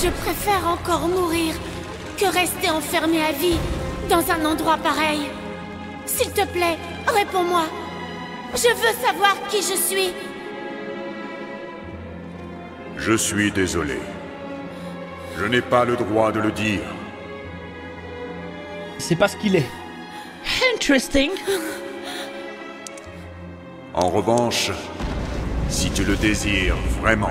Je préfère encore mourir que rester enfermé à vie dans un endroit pareil. S'il te plaît, réponds-moi. Je veux savoir qui je suis. Je suis désolé. Je n'ai pas le droit de le dire. C'est pas ce qu'il est. Interesting. En revanche, si tu le désires vraiment,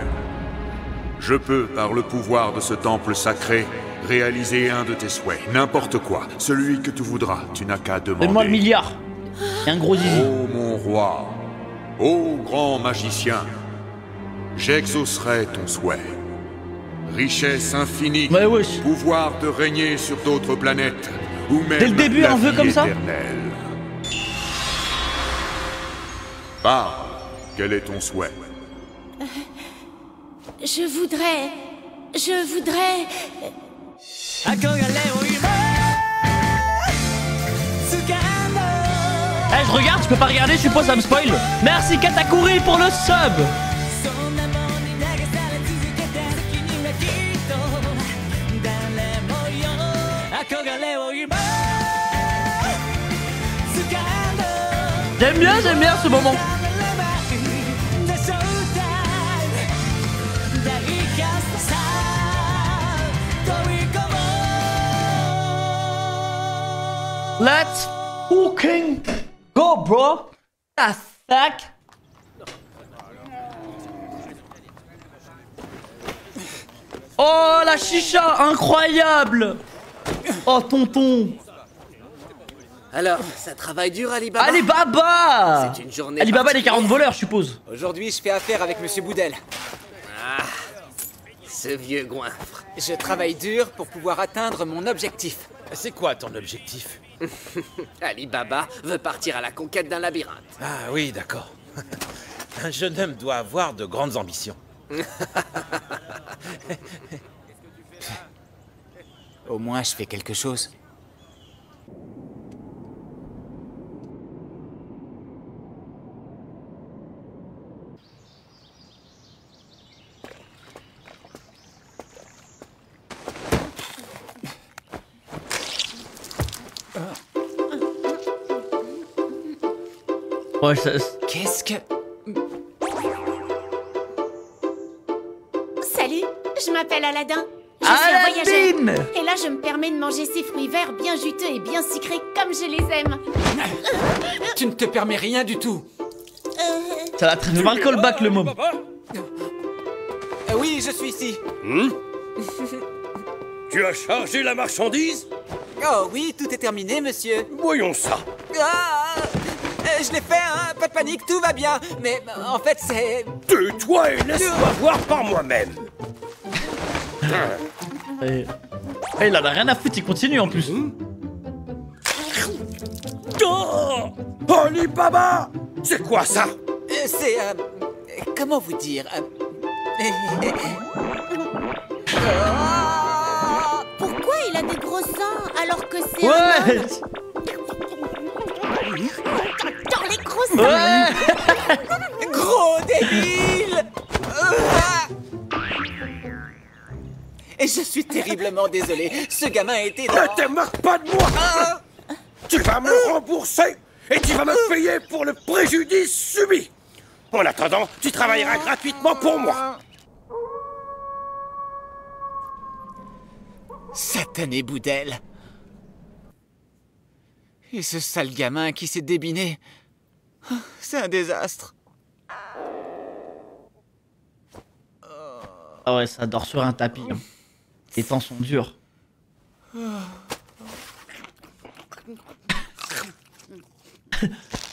je peux, par le pouvoir de ce temple sacré, réaliser un de tes souhaits. N'importe quoi, celui que tu voudras, tu n'as qu'à demander. Donne-moi le milliard. Et un gros zizi. Ô mon roi, ô grand magicien, j'exaucerai ton souhait. Richesse infinie, Ouais, wesh. pouvoir de régner sur d'autres planètes, ou même Dès le début, la un vœu vie comme ça éternelle. Parle, quel est ton souhait? Je voudrais... Eh, je regarde, je peux pas regarder, je suppose ça me spoil. Merci Katakuri pour le sub. J'aime bien ce moment. Let's fucking go, bro. Ah, fuck. Oh, la chicha, incroyable. Oh, tonton. Alors, ça travaille dur, Alibaba? Alibaba. C'est une journée Alibaba, les particulière. 40 voleurs, je suppose. Aujourd'hui, je fais affaire avec Monsieur Boudel. Ah, ce vieux goinfre. Je travaille dur pour pouvoir atteindre mon objectif. C'est quoi ton objectif? Alibaba veut partir à la conquête d'un labyrinthe. Ah oui, d'accord. Un jeune homme doit avoir de grandes ambitions. Au moins, je fais quelque chose. Ouais, Qu'est-ce que... Salut, je m'appelle Aladdin. Je suis un Aladdin. voyageur. Et là, je me permets de manger ces fruits verts bien juteux et bien sucrés comme je les aime. Tu ne te permets rien du tout. ça l'a très mal callback le môme. Oui, je suis ici. Tu as chargé la marchandise? Oh oui, tout est terminé, monsieur. Voyons ça. Ah, je l'ai fait, hein, pas de panique, tout va bien. Mais en fait, c'est... Tais-toi et laisse-moi voir par moi-même. Et il en a rien à foutre, il continue en plus. Oh Alibaba! C'est quoi ça? C'est... comment vous dire Pourquoi il a des gros seins alors que c'est un Ouais. homme? Dans les gros seins. Ouais. Gros débile. Et je suis terriblement désolé. Ce gamin a été dans... Ne te moque pas de moi! Tu vas me rembourser et tu vas me payer pour le préjudice subi. En attendant, tu travailleras gratuitement pour moi. Satané Boudel. Et ce sale gamin qui s'est débiné. C'est un désastre. Ah ouais, ça dort sur un tapis. Hein. Les temps sont durs.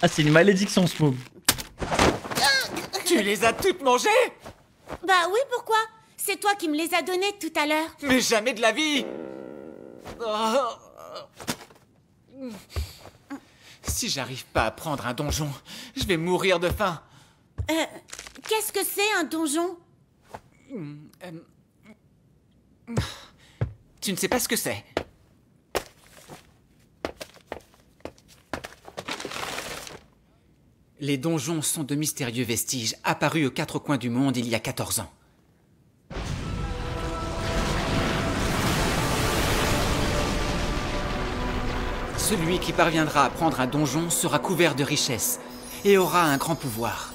Ah, c'est une malédiction ce move. Tu les as toutes mangées? Bah oui, pourquoi? C'est toi qui me les as données tout à l'heure. Mais jamais de la vie. Si j'arrive pas à prendre un donjon, je vais mourir de faim. Qu'est-ce que c'est un donjon? Tu ne sais pas ce que c'est? Les donjons sont de mystérieux vestiges apparus aux quatre coins du monde il y a 14 ans. Celui qui parviendra à prendre un donjon sera couvert de richesses et aura un grand pouvoir.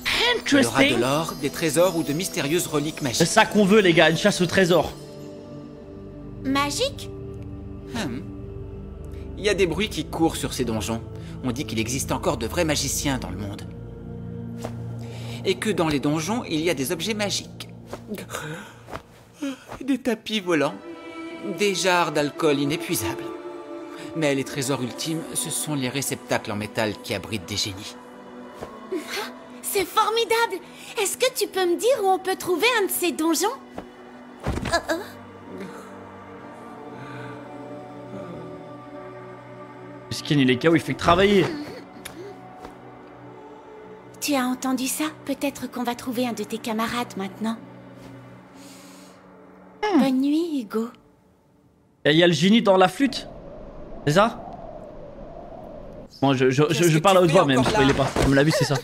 Il aura de Interesting. l'or, des trésors ou de mystérieuses reliques C'est magiques. ça qu'on veut, les gars, une chasse au trésor. Magique? Il y a des bruits qui courent sur ces donjons. On dit qu'il existe encore de vrais magiciens dans le monde. Et que dans les donjons, il y a des objets magiques. Des tapis volants. Des jarres d'alcool inépuisables. Mais les trésors ultimes, ce sont les réceptacles en métal qui abritent des génies. C'est formidable! Est-ce que tu peux me dire où on peut trouver un de ces donjons? Skin, il est KO, il fait que travailler. Tu as entendu ça? Peut-être qu'on va trouver un de tes camarades maintenant. Bonne nuit, Hugo. Et il y a le génie dans la flûte. C'est ça? Bon, je parle à haute voix, mais me spoilez pas. Comme l'a vu, c'est ça.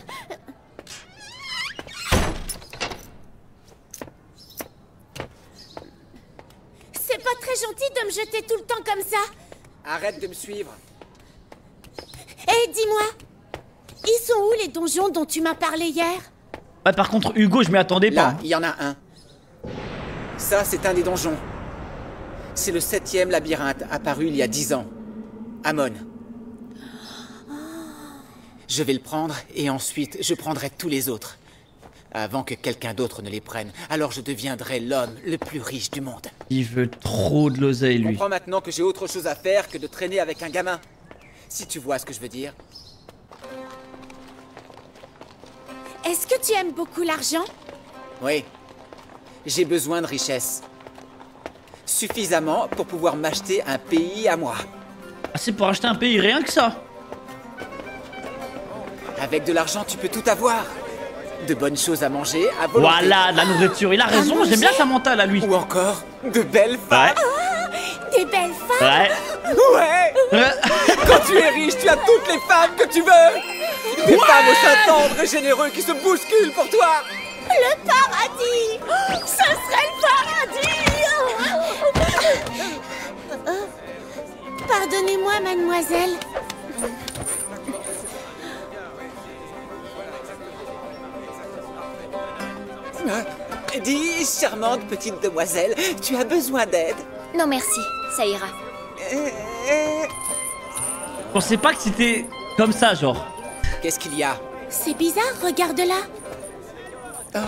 C'est pas très gentil de me jeter tout le temps comme ça. Arrête de me suivre. Et dis-moi, ils sont où les donjons dont tu m'as parlé hier? Ouais, par contre, Hugo, je m'y attendais pas. Là, il y en a un. Ça, c'est un des donjons. C'est le 7e labyrinthe apparu il y a 10 ans. Amon. Je vais le prendre et ensuite je prendrai tous les autres. Avant que quelqu'un d'autre ne les prenne. Alors je deviendrai l'homme le plus riche du monde. Il veut trop de l'oseille, Je lui. comprends maintenant que j'ai autre chose à faire que de traîner avec un gamin. Si tu vois ce que je veux dire. Est-ce que tu aimes beaucoup l'argent? Oui. J'ai besoin de richesse. Suffisamment pour pouvoir m'acheter un pays à moi. Ah, c'est pour acheter un pays, rien que ça. Avec de l'argent, tu peux tout avoir. De bonnes choses à manger, à volonté. Voilà, de la nourriture. Il a raison, manger? j'aime bien sa mentale à lui. Ou encore, de belles femmes. Des belles femmes? Ouais. Ouais. Ouais. Quand tu es riche, tu as toutes les femmes que tu veux. Des femmes au sein tendre et généreux qui se bousculent pour toi. Le paradis! Ce serait le paradis! Pardonnez-moi, mademoiselle. Dis, charmante petite demoiselle, tu as besoin d'aide? Non, merci. Ça ira. Je pensais pas que c'était comme ça, genre. Qu'est-ce qu'il y a? C'est bizarre, regarde là. Oh.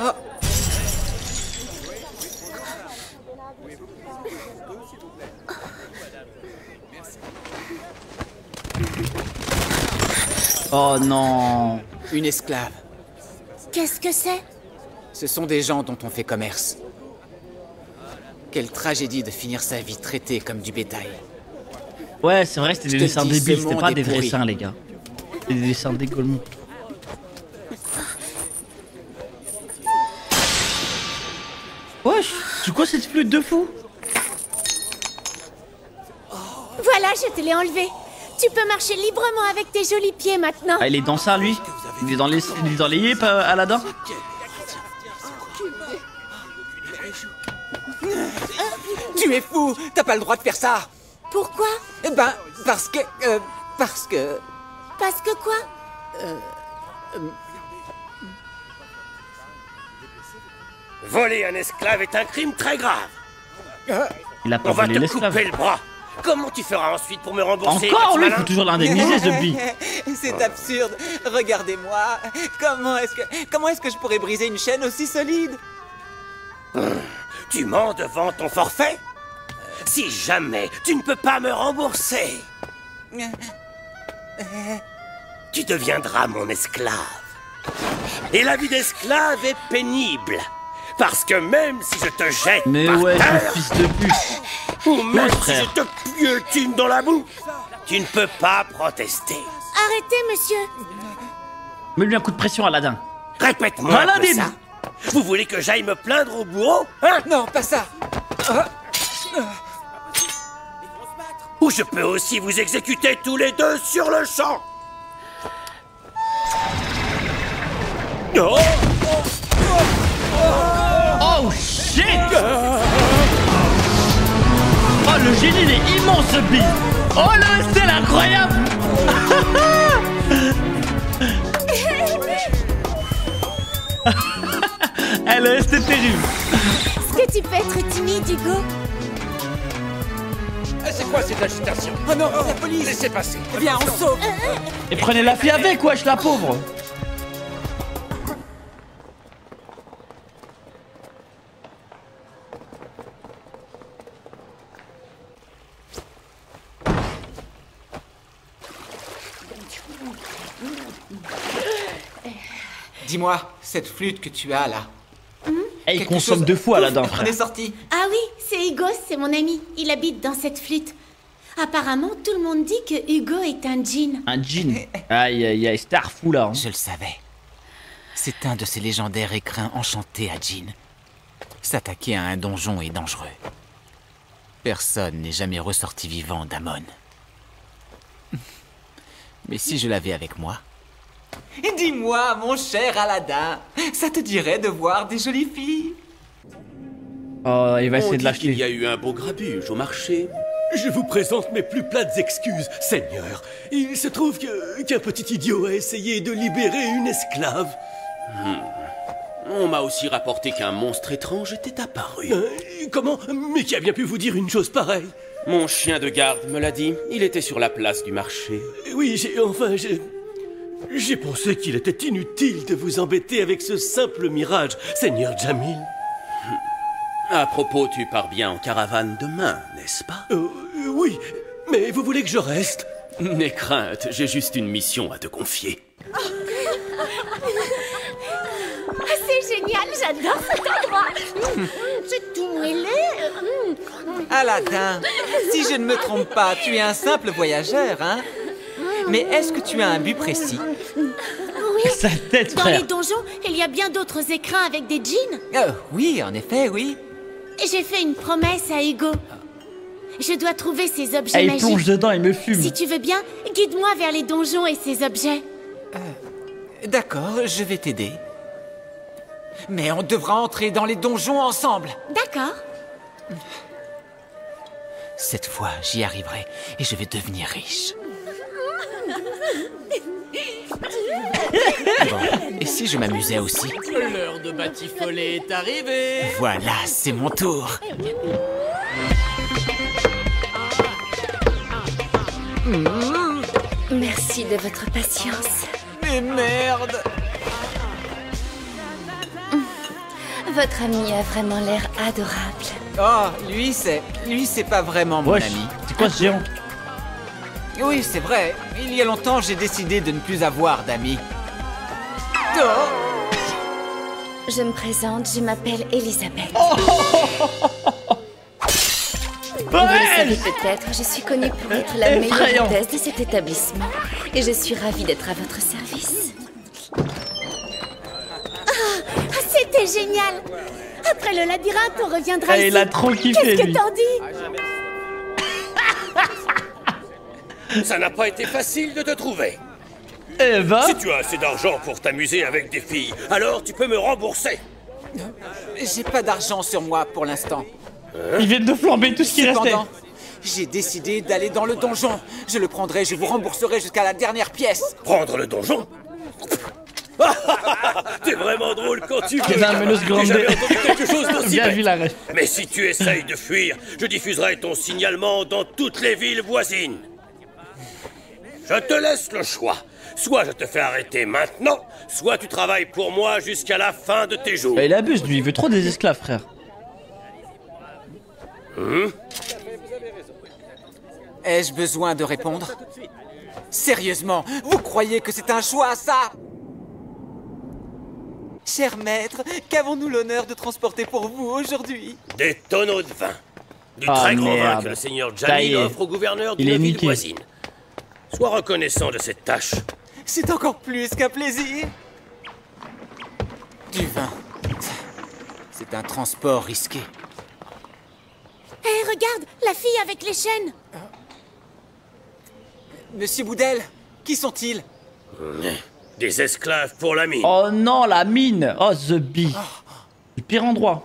Oh non. Une esclave. Qu'est-ce que c'est? Ce sont des gens dont on fait commerce. Quelle tragédie de finir sa vie traitée comme du bétail. Ouais, c'est vrai, c'était Je des te dessins dis, débiles, ce c'était monde pas est des vrais pourri. seins, les gars. C'était des dessins dégoûtants. Wesh, c'est quoi cette flûte de fou? Voilà, je te l'ai enlevé. Tu peux marcher librement avec tes jolis pieds maintenant. Ah, il est dans ça, lui? Il est dans les hips, Aladdin? Tu es fou! T'as pas le droit de faire ça! Pourquoi? Eh ben, parce que... Parce que... Parce que quoi? Voler un esclave est un crime très grave. Il a pas On va volé te l'esclave. couper le bras. Comment tu feras ensuite pour me rembourser? Encore, petit lui, il malin faut toujours l'indemniser, ce bi. C'est absurde. Regardez-moi. Comment est-ce que je pourrais briser une chaîne aussi solide? Tu mens devant ton forfait? Si jamais tu ne peux pas me rembourser, tu deviendras mon esclave. Et la vie d'esclave est pénible. Parce que même si je te jette Mais par ouais, terre, ce fils de pute. ou même si frère. je te piétine dans la boue, tu ne peux pas protester. Arrêtez, monsieur. Mets-lui un coup de pression, Aladdin. Répète-moi un peu Aladdin. ça. Vous voulez que j'aille me plaindre au bourreau, hein? Non, pas ça. Ou je peux aussi vous exécuter tous les deux sur le champ. Oh! Oh shit! Oh, le génie, il est immense, ce bi. Oh le c'est incroyable. Elle c'était terrible. Est-ce que tu peux être timide, Hugo? C'est quoi cette agitation? Oh non, la police! Laissez passer. Viens, on sauve! Et prenez la fille avec, wesh, la pauvre. Dis-moi, cette flûte que tu as là. Et il quelque consomme chose- 2 fois Ouf, là-dedans, On frère. est sorti. Ah oui, c'est Hugo, c'est mon ami. Il habite dans cette flûte. Apparemment, tout le monde dit que Hugo est un djinn. Un djinn. Aïe aïe aïe, c'était fou là. Hein. Je le savais. C'est un de ces légendaires écrins enchantés à djinn. S'attaquer à un donjon est dangereux. Personne n'est jamais ressorti vivant d'Amon. Mais si je l'avais avec moi... Dis-moi, mon cher Aladdin, ça te dirait de voir des jolies filles? Oh, il va On essayer de dit qu'il y l'acheter. a eu un beau grabuge au marché. Je vous présente mes plus plates excuses, Seigneur. Il se trouve qu'un petit idiot a essayé de libérer une esclave. On m'a aussi rapporté qu'un monstre étrange était apparu. Comment? Mais qui a bien pu vous dire une chose pareille? Mon chien de garde me l'a dit. Il était sur la place du marché. Oui, j'ai pensé qu'il était inutile de vous embêter avec ce simple mirage, Seigneur Jamil. À propos, tu pars bien en caravane demain, n'est-ce pas? Oui, mais vous voulez que je reste? N'aie crainte, j'ai juste une mission à te confier. Ah, c'est génial, j'adore cet endroit. C'est tout mêlé. Aladdin, si je ne me trompe pas, tu es un simple voyageur, hein? Mais est-ce que tu as un but précis? Oui, Sa tête, dans frère. les donjons, il y a bien d'autres écrins avec des djinns. Oui, en effet, oui. J'ai fait une promesse à Hugo. Je dois trouver ces Ah, objets il magiques. plonge dedans, il me fume. Si tu veux bien, guide-moi vers les donjons et ces objets. D'accord, je vais t'aider. Mais on devra entrer dans les donjons ensemble. D'accord. Cette fois, j'y arriverai et je vais devenir riche. Bon, et si je m'amusais aussi? L'heure de batifoler est arrivée. Voilà, c'est mon tour. Merci de votre patience. Mais merde! Votre ami a vraiment l'air adorable. Oh, lui c'est pas vraiment mon Wesh, ami. c'est quoi ce géant? Oui, c'est vrai. Il y a longtemps, j'ai décidé de ne plus avoir d'amis. Oh! Je me présente, je m'appelle Elisabeth. Vous le savez peut-être, je suis connue pour être la meilleure Effrayant. hôtesse de cet établissement. Et je suis ravie d'être à votre service. C'était génial. Après le labyrinthe, on reviendra Ah, ici. il a trop kiffé, Qu'est-ce que lui. t'en dis? Ça n'a pas été facile de te trouver. Eh ben, Si tu as assez d'argent pour t'amuser avec des filles, alors tu peux me rembourser. J'ai pas d'argent sur moi pour l'instant. ils viennent de flamber tout ce qui restait. Cependant, j'ai décidé d'aller dans le donjon. Je le prendrai, je vous rembourserai jusqu'à la dernière pièce. Prendre le donjon? T'es vraiment drôle quand tu veux. C'est un gamin. Menos J'ai Grande. jamais entendu quelque chose d'aussi Bien bête. vu la ref. Mais si tu essayes de fuir, je diffuserai ton signalement dans toutes les villes voisines. Je te laisse le choix. Soit je te fais arrêter maintenant, soit tu travailles pour moi jusqu'à la fin de tes jours. Bah, il abuse, lui, il veut trop des esclaves, frère. Ai-je besoin de répondre? Sérieusement, vous croyez que c'est un choix, ça? Cher maître, qu'avons-nous l'honneur de transporter pour vous aujourd'hui? Des tonneaux de vin. Du Ah, très grand vin merde. que le seigneur Ça y Jamil est. offre au gouverneur Il est d'une ville niqué. voisine. Sois reconnaissant de cette tâche. C'est encore plus qu'un plaisir. Du vin. C'est un transport risqué. Hé, regarde, la fille avec les chaînes. Monsieur Boudel, qui sont-ils? Des esclaves pour la mine. Oh non, la mine. Oh, The Bee. Le pire endroit.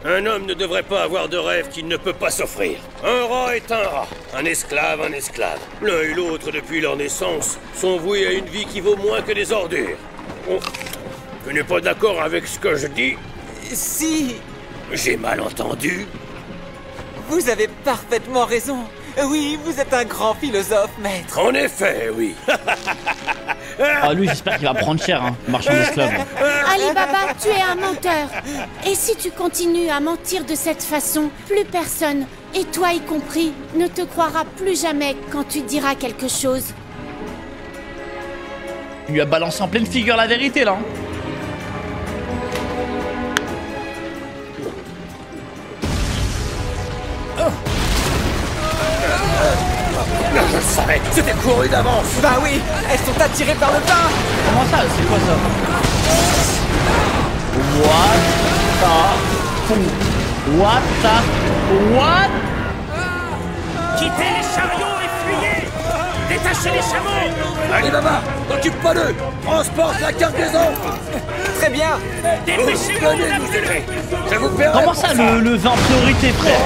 Un homme ne devrait pas avoir de rêve qu'il ne peut pas s'offrir. Un rat est un rat, un esclave un esclave. L'un et l'autre, depuis leur naissance, sont voués à une vie qui vaut moins que des ordures. Oh, tu n'es pas d'accord avec ce que je dis? Si. J'ai mal entendu? Vous avez parfaitement raison. Oui, vous êtes un grand philosophe, maître. En effet, oui. Ah, lui, j'espère qu'il va prendre cher, hein, marchand d'esclaves. Ali Baba, tu es un menteur. Et si tu continues à mentir de cette façon, plus personne, et toi y compris, ne te croira plus jamais quand tu diras quelque chose. Il lui a balancé en pleine figure la vérité, là. Je le savais, c'était couru d'avance. Bah oui, elles sont attirées par le vin. Comment ça? C'est quoi ça? What? Quittez les chariots et fuyez. Détachez les chameaux. Ali Baba, t'occupe pas d'eux. Transporte la cargaison. Très bien. Dépêchez-vous, nous aider. Je vous paierai. Comment ça, le vin en priorité, frère?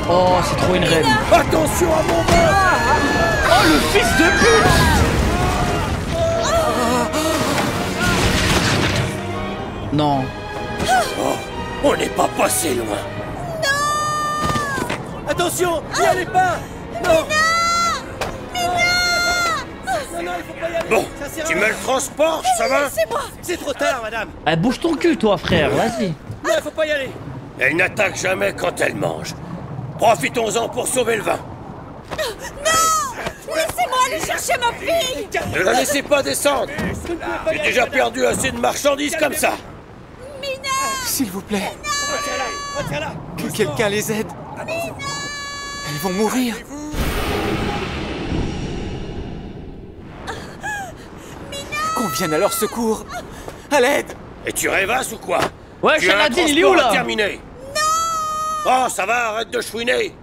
Oh, c'est trop une reine. Attention à mon vin. Oh, le fils de pute! Non. Oh, on n'est pas passé loin. Attention, n'y allez pas. Non. Bon, tu me le transportes, ça va? C'est trop tard, madame. Eh, bouge ton cul, toi, frère, vas-y. Non, faut pas y aller. Elle n'attaque jamais quand elle mange. Profitons-en pour sauver le vin. Laissez-moi aller chercher ma fille. Ne la laissez pas descendre. J'ai déjà perdu assez de marchandises comme ça. S'il vous plaît, Retiens-la. que quelqu'un les aide. Elles vont mourir. Qu'on vienne à leur secours. À l'aide. Et tu rêvasses ou quoi? Ouais, Tu as un Chaladine, il est où, transport à là? terminer. Oh, ça va, arrête de chouiner.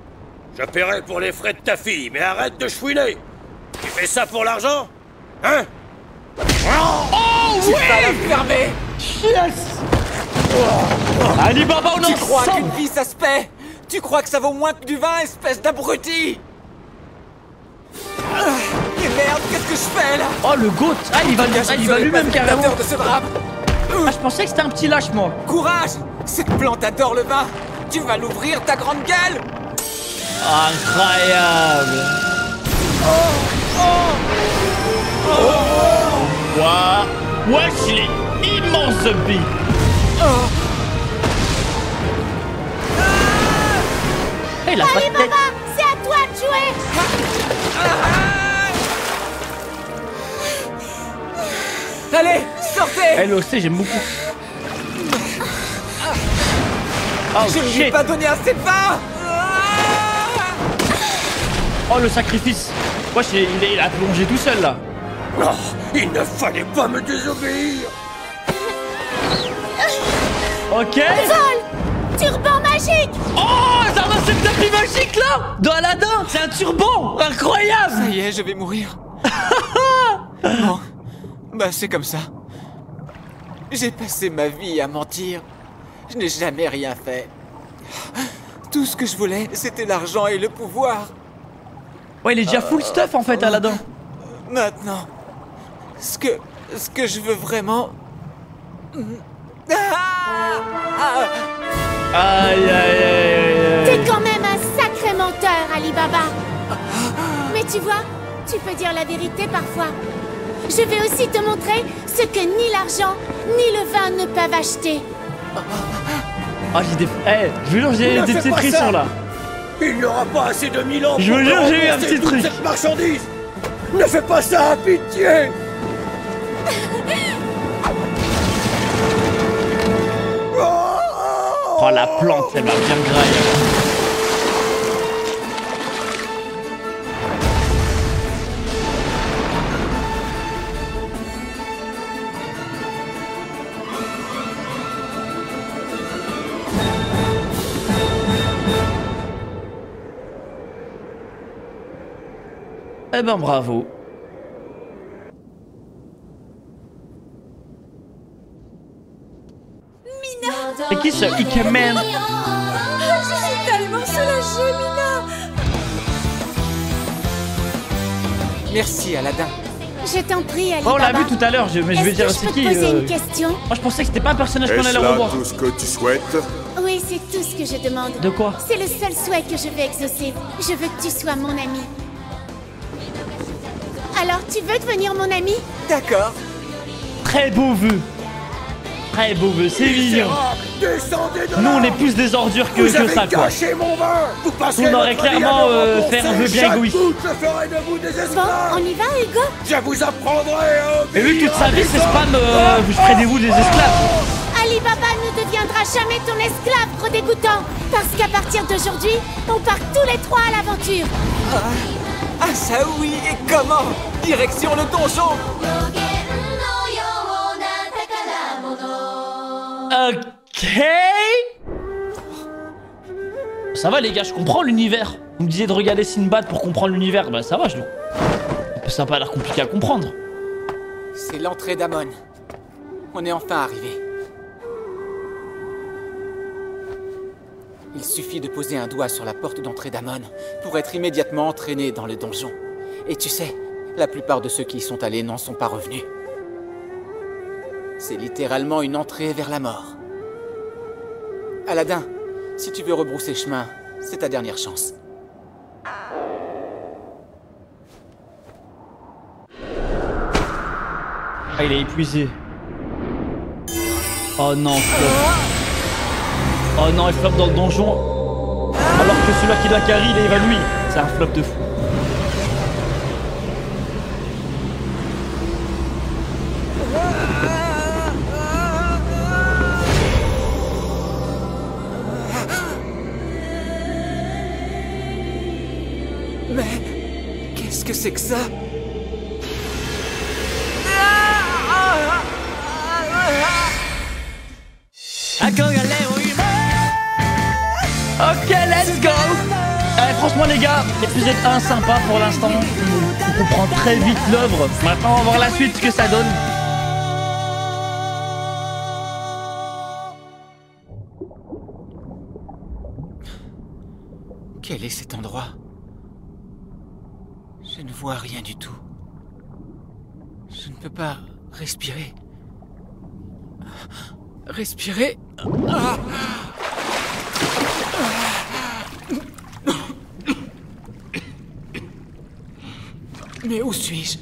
Je paierai pour les frais de ta fille, mais arrête de chouiner. Tu fais ça pour l'argent? Hein? Oh, Tu vas la fermer. yes! Ali Baba, on est Tu crois ensemble. qu'une vie ça se paie? Tu crois que ça vaut moins que du vin, espèce d'abruti? Et merde, qu'est-ce que je fais là? Oh, le goat. Ah, il va lui-même carrément. De ce drap. Ah, je pensais que c'était un petit lâche, moi. Courage! Cette plante adore le vin! Tu vas l'ouvrir, ta grande gueule! Incroyable. Ouah. Wesh, il est immense, ce bille. Il a pas de tête. Baba, c'est à toi de jouer. Allez, sortez! LOC, j'aime beaucoup. Oh, Je ne lui ai shit. pas donné assez de vin! Oh, le sacrifice. Wesh, il a plongé tout seul, là. Oh, il ne fallait pas me désobéir. Ok. Vol, turban magique. Oh, ça va, cette tapis magique, là. De Aladdin, c'est un turban. Incroyable. Ça y est, je vais mourir. Bon, bah c'est comme ça. J'ai passé ma vie à mentir. Je n'ai jamais rien fait. Tout ce que je voulais, c'était l'argent et le pouvoir. Ouais, il est déjà full stuff, en fait, Aladdin. Maintenant, ce que je veux vraiment... Aïe, aïe, aïe, T'es aïe. quand même un sacré menteur, Ali Baba. Mais tu vois, tu peux dire la vérité parfois. Je vais aussi te montrer ce que ni l'argent ni le vin ne peuvent acheter. Oh, j'ai des... Eh, je vous jure, j'ai Ne des fais petites pas frissons, ça. là. Il n'aura pas assez de 1000 ans Je pour vous jure, j'ai eu un rembourser petit toute truc. cette marchandise. Ne fais pas ça, pitié. Oh, la plante, elle m'a bien graillé. Eh ben, bravo. C'est qui ce Ikemen? Je suis tellement soulagée, Mina. Merci, Aladdin. Je t'en prie, Ali Oh, on l'a Baba. vu tout à l'heure, mais je vais dire c'est qui. Est-ce que je peux te poser une question? Moi je pensais que c'était pas un personnage qu'on Est-ce allait là revoir. tout ce que tu souhaites? Oui, c'est tout ce que je demande. De quoi? C'est le seul souhait que je veux exaucer. Je veux que tu sois mon ami. Alors, tu veux devenir mon ami? D'accord. Très beau vœu. Très beau vœu, c'est mignon. Nous on est plus des ordures que ça quoi. On aurait clairement fait un vœu bien égoïste. Bon, on y va, Hugo? Je vous apprendrai à Et lui toute sa vie c'est spam, je ferai des vous des esclaves. Ali Baba ne deviendra jamais ton esclave, trop dégoûtant. Parce qu'à partir d'aujourd'hui, on part tous les trois à l'aventure. Ah ça oui, et comment? Direction le donjon. Ok. Ça va les gars, je comprends l'univers. Vous me disiez de regarder Sinbad pour comprendre l'univers, bah ça va, ça a pas l'air compliqué à comprendre. C'est l'entrée d'Amon. On est enfin arrivé. Il suffit de poser un doigt sur la porte d'entrée d'Amon pour être immédiatement entraîné dans le donjon. Et tu sais, la plupart de ceux qui y sont allés n'en sont pas revenus. C'est littéralement une entrée vers la mort. Aladdin, si tu veux rebrousser chemin, c'est ta dernière chance. Ah, il est épuisé. Oh non, flop. Oh non, il flop dans le donjon. Alors que celui-là qui l'a carry, il est évanoui. C'est un flop de fou. Mais qu'est-ce que c'est que ça? Ok, let's go. Allez, franchement les gars, l'épisode 1 sympa pour l'instant. On comprend très vite l'œuvre. Maintenant, on va voir la suite, ce que ça donne. Quel est cet endroit? Je ne vois rien du tout. Je ne peux pas respirer. Respirer? Ah. Mais où suis-je?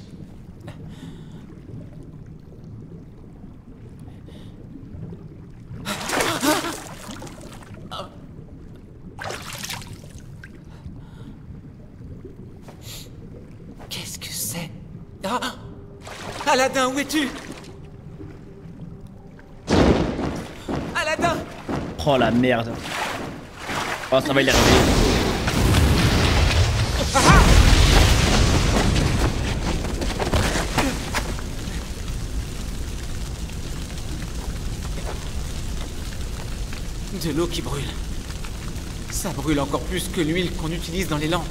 Qu'est-ce que c'est? Ah! Aladdin, où es-tu? Aladdin! Oh la merde. Oh, ça va, il est réveillé. De l'eau qui brûle. Ça brûle encore plus que l'huile qu'on utilise dans les lampes.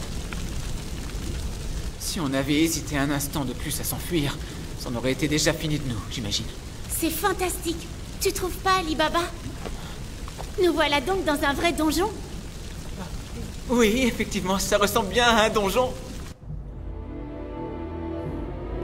Si on avait hésité un instant de plus à s'enfuir, ça en aurait été déjà fini de nous, j'imagine. C'est fantastique. Tu trouves pas, Ali Baba? Nous voilà donc dans un vrai donjon? Oui, effectivement, ça ressemble bien à un donjon.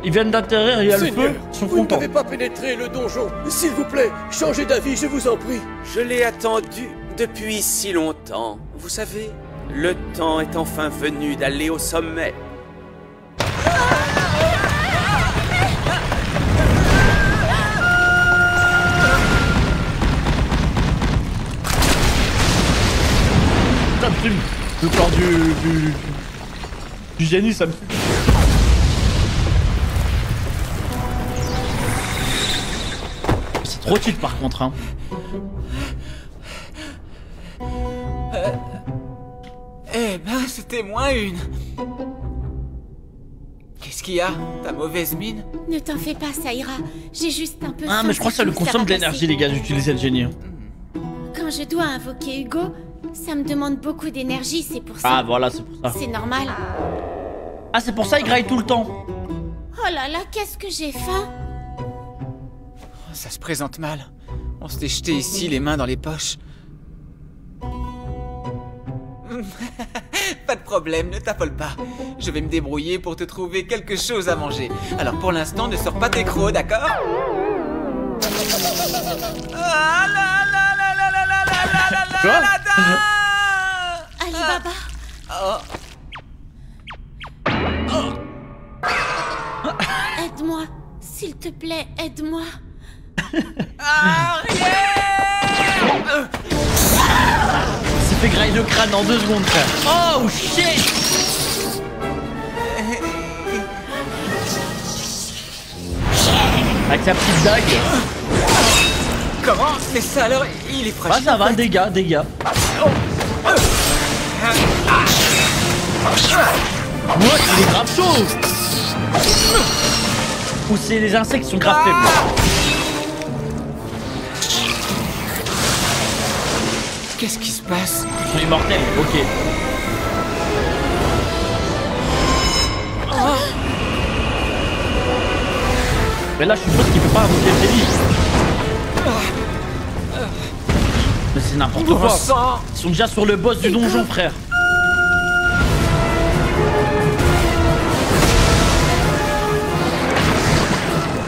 Ils viennent d'atterrir, il y a le Seigneur, feu, ils sont vous ne contents. devez pas pénétrer le donjon. S'il vous plaît, changez d'avis, je vous en prie. Je l'ai attendu depuis si longtemps. Vous savez, le temps est enfin venu d'aller au sommet. Ça me fume. Le plan du génie, ça me fume. C'est trop cheat par contre, hein. Eh ben, c'était moins une. Qu'est-ce qu'il y a? Ta mauvaise mine? Ne t'en fais pas, ça ira. J'ai juste un peu Ah, faim, mais je crois que ça lui va consomme de passer. l'énergie, les gars, d'utiliser le génie. Quand je dois invoquer Hugo, ça me demande beaucoup d'énergie, c'est pour ça. Ah, voilà, c'est pour ça. C'est normal. Ah, c'est pour ça il graille tout le temps. Oh là là, qu'est-ce que j'ai faim! Ça se présente mal. On s'était jeté ici les mains dans les poches. Pas de problème, ne t'affole pas. Je vais me débrouiller pour te trouver quelque chose à manger. Alors pour l'instant, ne sors pas tes crocs, d'accord? Ah là là là là là là là là là là là. Ali Baba. Aide-moi, s'il te plaît, aide-moi. Arrière! Il s'est fait grailler le crâne en 2 secondes, frère. Oh shit! Avec sa petite dague. Comment? Mais ça alors, il est fragile. Ah ça va, dégâts. Ouais, il est grave chaud. Ou c'est les insectes qui sont grave faibles. Qu'est-ce qui se passe? Ils sont immortels, ok. Mais là je suppose qu'il peut pas invoquer le délit. Mais c'est n'importe quoi. Ils sont déjà sur le boss du donjon, frère.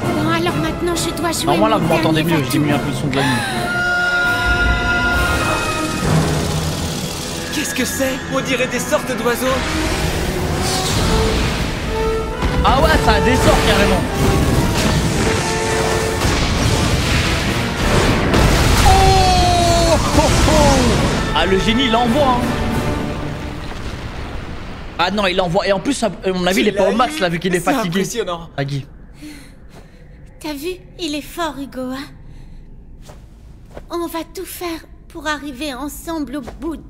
Bon alors maintenant je dois jouer. Non, moi là mon vous m'entendez dernier mieux, je diminue un peu le son de la nuit. Qu'est-ce que c'est? On dirait des sortes d'oiseaux. Ah ouais, ça a des sorts carrément. Ah le génie il envoie hein. Ah non il envoie. Et en plus à mon avis il est pas au max là vu qu'il est fatigué. C'est impressionnant. Agui. T'as vu? Il est fort, Hugo, hein? On va tout faire pour arriver ensemble au bout de...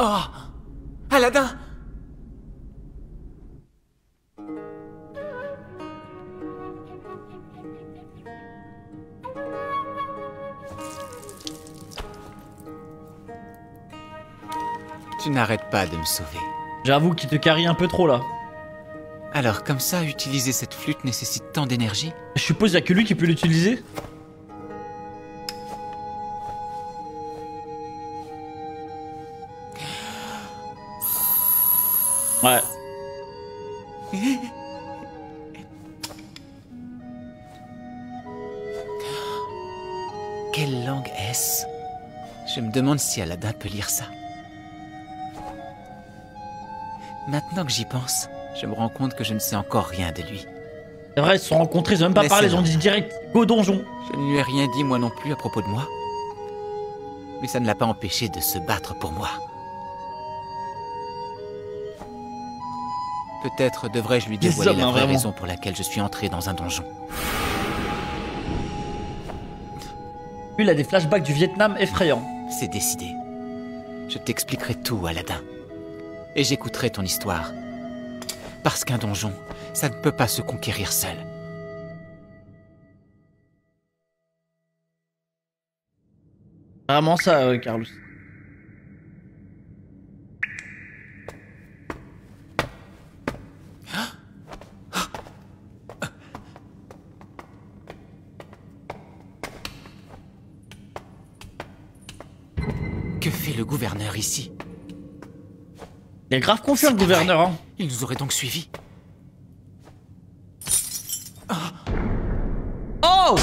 Oh! Aladdin! Tu n'arrêtes pas de me sauver. J'avoue qu'il te carie un peu trop là. Alors, comme ça, utiliser cette flûte nécessite tant d'énergie? Je suppose qu'il n'y a que lui qui peut l'utiliser. Ouais. Quelle langue est-ce? Je me demande si Aladdin peut lire ça. Maintenant que j'y pense, je me rends compte que je ne sais encore rien de lui. C'est vrai, ils se sont rencontrés, ils ont même pas parlé, ils ont dit direct go donjon. Je ne lui ai rien dit moi non plus à propos de moi. Mais ça ne l'a pas empêché de se battre pour moi. Peut-être devrais-je lui dévoiler la vraie raison pour laquelle je suis entré dans un donjon. Lui, il a des flashbacks du Vietnam effrayants. C'est décidé. Je t'expliquerai tout, Aladdin. Et j'écouterai ton histoire. Parce qu'un donjon, ça ne peut pas se conquérir seul. Vraiment ça, Carlos. Que fait le gouverneur ici? Il est grave confiant le gouverneur, hein. Il nous aurait donc suivis. Oh!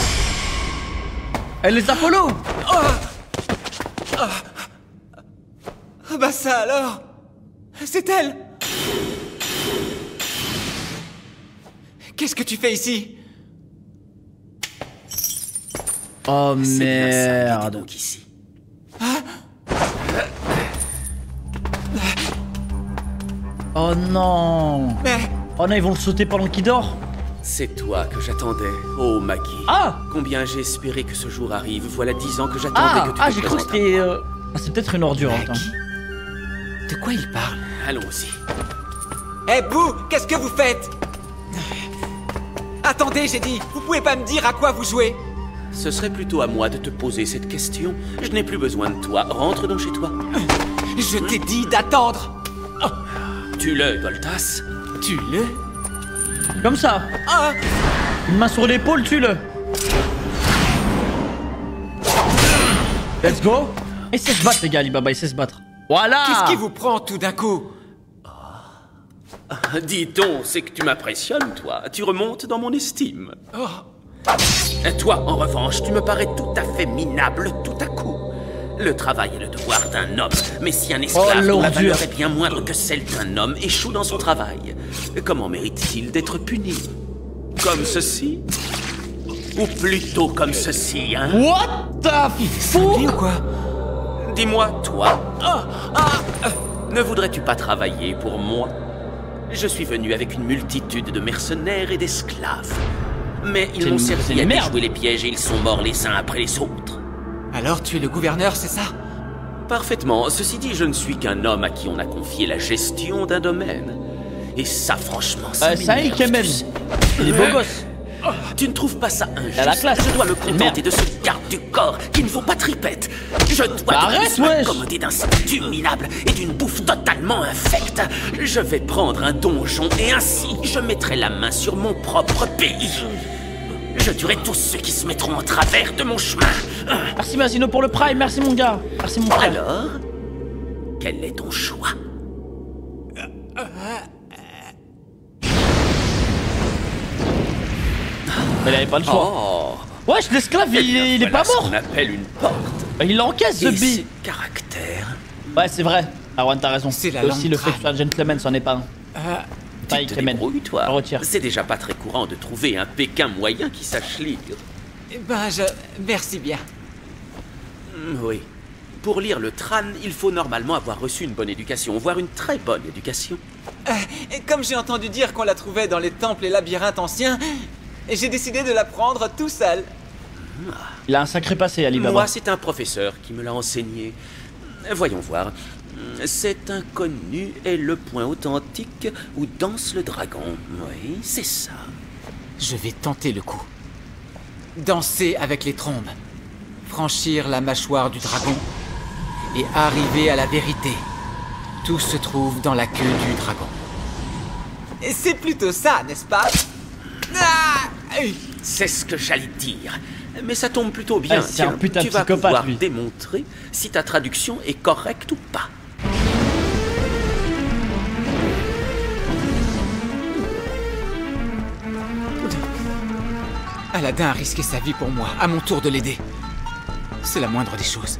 Elle les a follow! Ah bah ça alors! C'est elle! Qu'est-ce que tu fais ici? Oh merde! Donc ici. Oh non! Mais... Oh non, ils vont le sauter pendant qu'il dort? C'est toi que j'attendais, oh Maggie. Ah! Combien j'ai espéré que ce jour arrive. Voilà 10 ans que j'attendais que tu te j'ai cru que c'était... c'est peut-être une ordure, attends. De quoi il parle? Allons-y. Eh Boo, qu'est-ce que vous faites? Attendez, j'ai dit, vous pouvez pas me dire à quoi vous jouez? Ce serait plutôt à moi de te poser cette question. Je n'ai plus besoin de toi. Rentre donc chez toi. Je t'ai dit d'attendre. Tue-le, Goltas. Tue-le? Comme ça. Une main sur l'épaule, tue-le. Let's go. Il sait se battre, les gars, Alibaba, il sait se battre. Voilà. Qu'est-ce qui vous prend tout d'un coup? Dis donc, c'est que tu m'impressionnes, toi. Tu remontes dans mon estime. Toi, en revanche, tu me parais tout à fait minable tout à coup. Le travail est le devoir d'un homme, mais si un esclave dont la valeur est bien moindre que celle d'un homme échoue dans son travail, comment mérite-t-il d'être puni? Comme ceci? Ou plutôt comme ceci, hein? What the fuck? Ou quoi? Dis-moi, toi, ne voudrais-tu pas travailler pour moi? Je suis venu avec une multitude de mercenaires et d'esclaves. Mais ils m'ont servi à déjouer les pièges et ils sont morts les uns après les autres. Alors tu es le gouverneur, c'est ça? Parfaitement. Ceci dit, je ne suis qu'un homme à qui on a confié la gestion d'un domaine. Et ça, franchement, ça m'énerve, quand même. Il est beau gosse. Tu ne trouves pas ça injuste? À la classe. Je dois me contenter de ce garde du corps qui ne vaut pas tripette. Je dois m'accommoder d'un statut minable et d'une bouffe totalement infecte. Je vais prendre un donjon et ainsi je mettrai la main sur mon propre pays. Je tuerai tous ceux qui se mettront en travers de mon chemin. Merci Masino pour le prime, merci mon gars. Merci mon frère. Alors, quel est ton choix? Mais il avait pas le choix. Wesh, l'esclave, il est pas mort. On appelle une porte. Il encaisse ce bi. Caractère. Ouais, c'est vrai. Arwan, t'as raison. C'est aussi le fait que tu sois un gentleman, c'en est pas un. Tu te débrouilles, toi. C'est déjà pas très courant de trouver un Pékin moyen qui sache lire. Merci bien. Oui. Pour lire le Tran, il faut normalement avoir reçu une bonne éducation, voire une très bonne éducation. Comme j'ai entendu dire qu'on la trouvait dans les temples et labyrinthes anciens, j'ai décidé de l'apprendre tout seul. Il a un sacré passé, Alibaba. Moi, c'est un professeur qui me l'a enseigné. Voyons voir. Cet inconnu est le point authentique où danse le dragon. Oui, c'est ça. Je vais tenter le coup. Danser avec les trombes. Franchir la mâchoire du dragon. Et arriver à la vérité. Tout se trouve dans la queue du dragon. Et c'est plutôt ça, n'est-ce pas? C'est ce que j'allais dire. Mais ça tombe plutôt bien. C'est un putain de tu vas psychopathe, pouvoir lui. démontrer si ta traduction est correcte ou pas. Aladdin a risqué sa vie pour moi, à mon tour de l'aider. C'est la moindre des choses.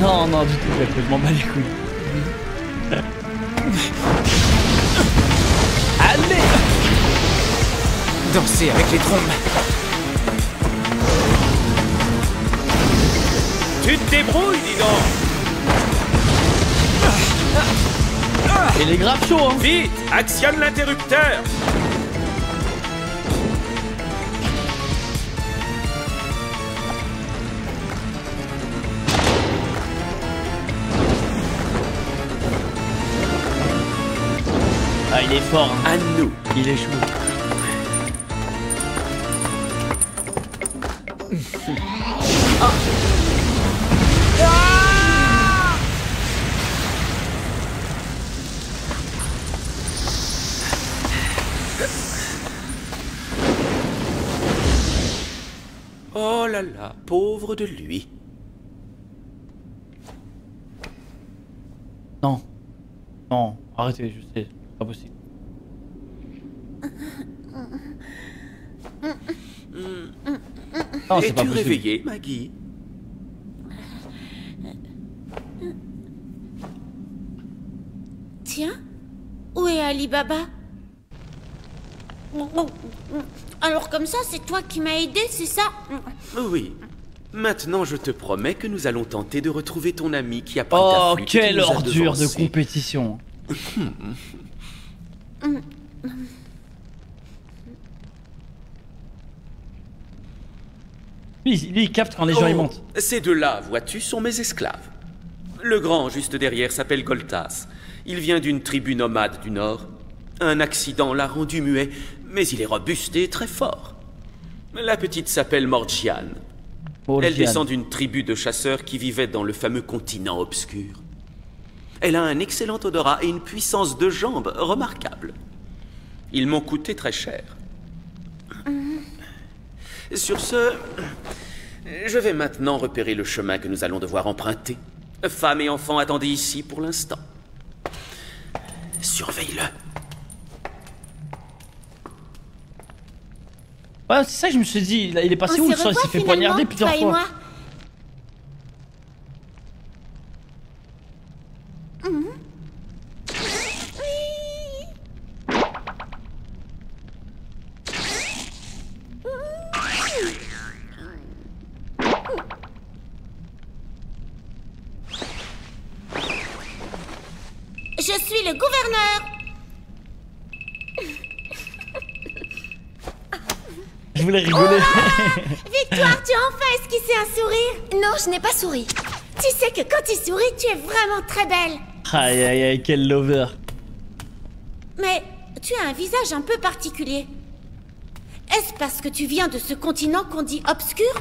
Non, non, du tout, je m'en bats les couilles. Allez! Danser avec les trombes. Tu te débrouilles, dis donc! Il est grave chaud, hein! Vite! Actionne l'interrupteur! Ah, il est fort, hein. À nous! Il est chaud. Oh là là, pauvre de lui. Non. Non, arrêtez, je sais. Pas possible. Non, c'est pas Es-tu possible. réveillé, Maggie? Tiens, où est Alibaba? Alors comme ça, c'est toi qui m'as aidé, c'est ça? Oui. Maintenant, je te promets que nous allons tenter de retrouver ton ami qui a pris ta Oh, flûte et qui quelle nous a ordure de devancés. compétition. Lui, il capte quand les gens y montent. Ces deux-là, vois-tu, sont mes esclaves. Le grand, juste derrière, s'appelle Goltas. Il vient d'une tribu nomade du Nord. Un accident l'a rendu muet, mais il est robuste et très fort. La petite s'appelle Morgiane. Elle descend d'une tribu de chasseurs qui vivaient dans le fameux continent obscur. Elle a un excellent odorat et une puissance de jambes remarquable. Ils m'ont coûté très cher. Sur ce, je vais maintenant repérer le chemin que nous allons devoir emprunter. Femmes et enfants, attendez ici pour l'instant. Surveille-le. Ouais, c'est ça que je me suis dit. Il est passé où le sang? Il s'est fait poignarder plusieurs fois. Je suis le gouverneur. Je voulais rigoler. Victoire, tu as enfin esquissé un sourire. Non, je n'ai pas souri. Tu sais que quand tu souris, tu es vraiment très belle. Aïe aïe aïe, quel lover. Mais tu as un visage un peu particulier. Est-ce parce que tu viens de ce continent qu'on dit obscur?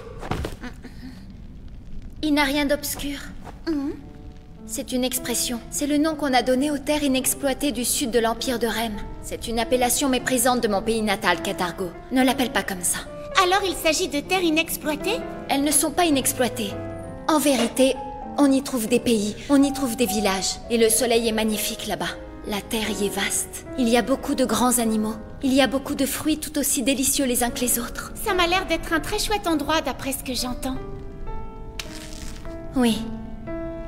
Il n'a rien d'obscur. C'est une expression. C'est le nom qu'on a donné aux terres inexploitées du sud de l'Empire de Rem. C'est une appellation méprisante de mon pays natal, Catargo. Ne l'appelle pas comme ça. Alors il s'agit de terres inexploitées? Elles ne sont pas inexploitées. En vérité, on y trouve des pays, on y trouve des villages. Et le soleil est magnifique là-bas. La terre y est vaste. Il y a beaucoup de grands animaux. Il y a beaucoup de fruits tout aussi délicieux les uns que les autres. Ça m'a l'air d'être un très chouette endroit d'après ce que j'entends. Oui.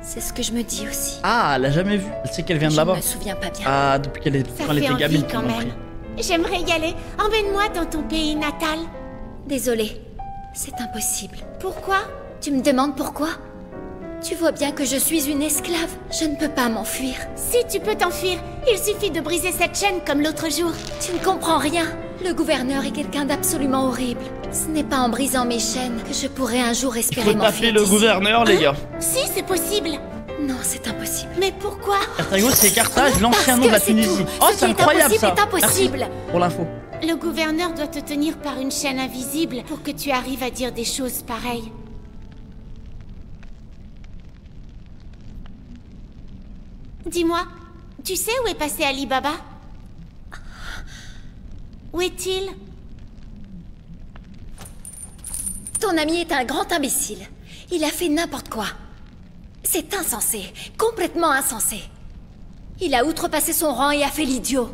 C'est ce que je me dis aussi. Ah, elle a jamais vu. Elle sait qu'elle vient de là-bas. Je me souviens pas bien. Ah, depuis qu'elle était gamine quand même. J'aimerais y aller. Emmène-moi dans ton pays natal. Désolée. C'est impossible. Pourquoi? Tu me demandes pourquoi? Tu vois bien que je suis une esclave. Je ne peux pas m'enfuir. Si tu peux t'enfuir, il suffit de briser cette chaîne comme l'autre jour. Tu ne comprends rien. Le gouverneur est quelqu'un d'absolument horrible. Ce n'est pas en brisant mes chaînes que je pourrai un jour espérer m'enfuir. Il faut taper le gouverneur, les gars. Si, c'est possible. Non, c'est impossible. Mais pourquoi? Carthago, c'est Carthage, l'ancien nom de la Tunisie. Oh, c'est incroyable ça. C'est impossible. Merci pour l'info. Le gouverneur doit te tenir par une chaîne invisible pour que tu arrives à dire des choses pareilles. Dis-moi, tu sais où est passé Ali Baba? Où est-il? Ton ami est un grand imbécile. Il a fait n'importe quoi. C'est insensé, complètement insensé. Il a outrepassé son rang et a fait l'idiot.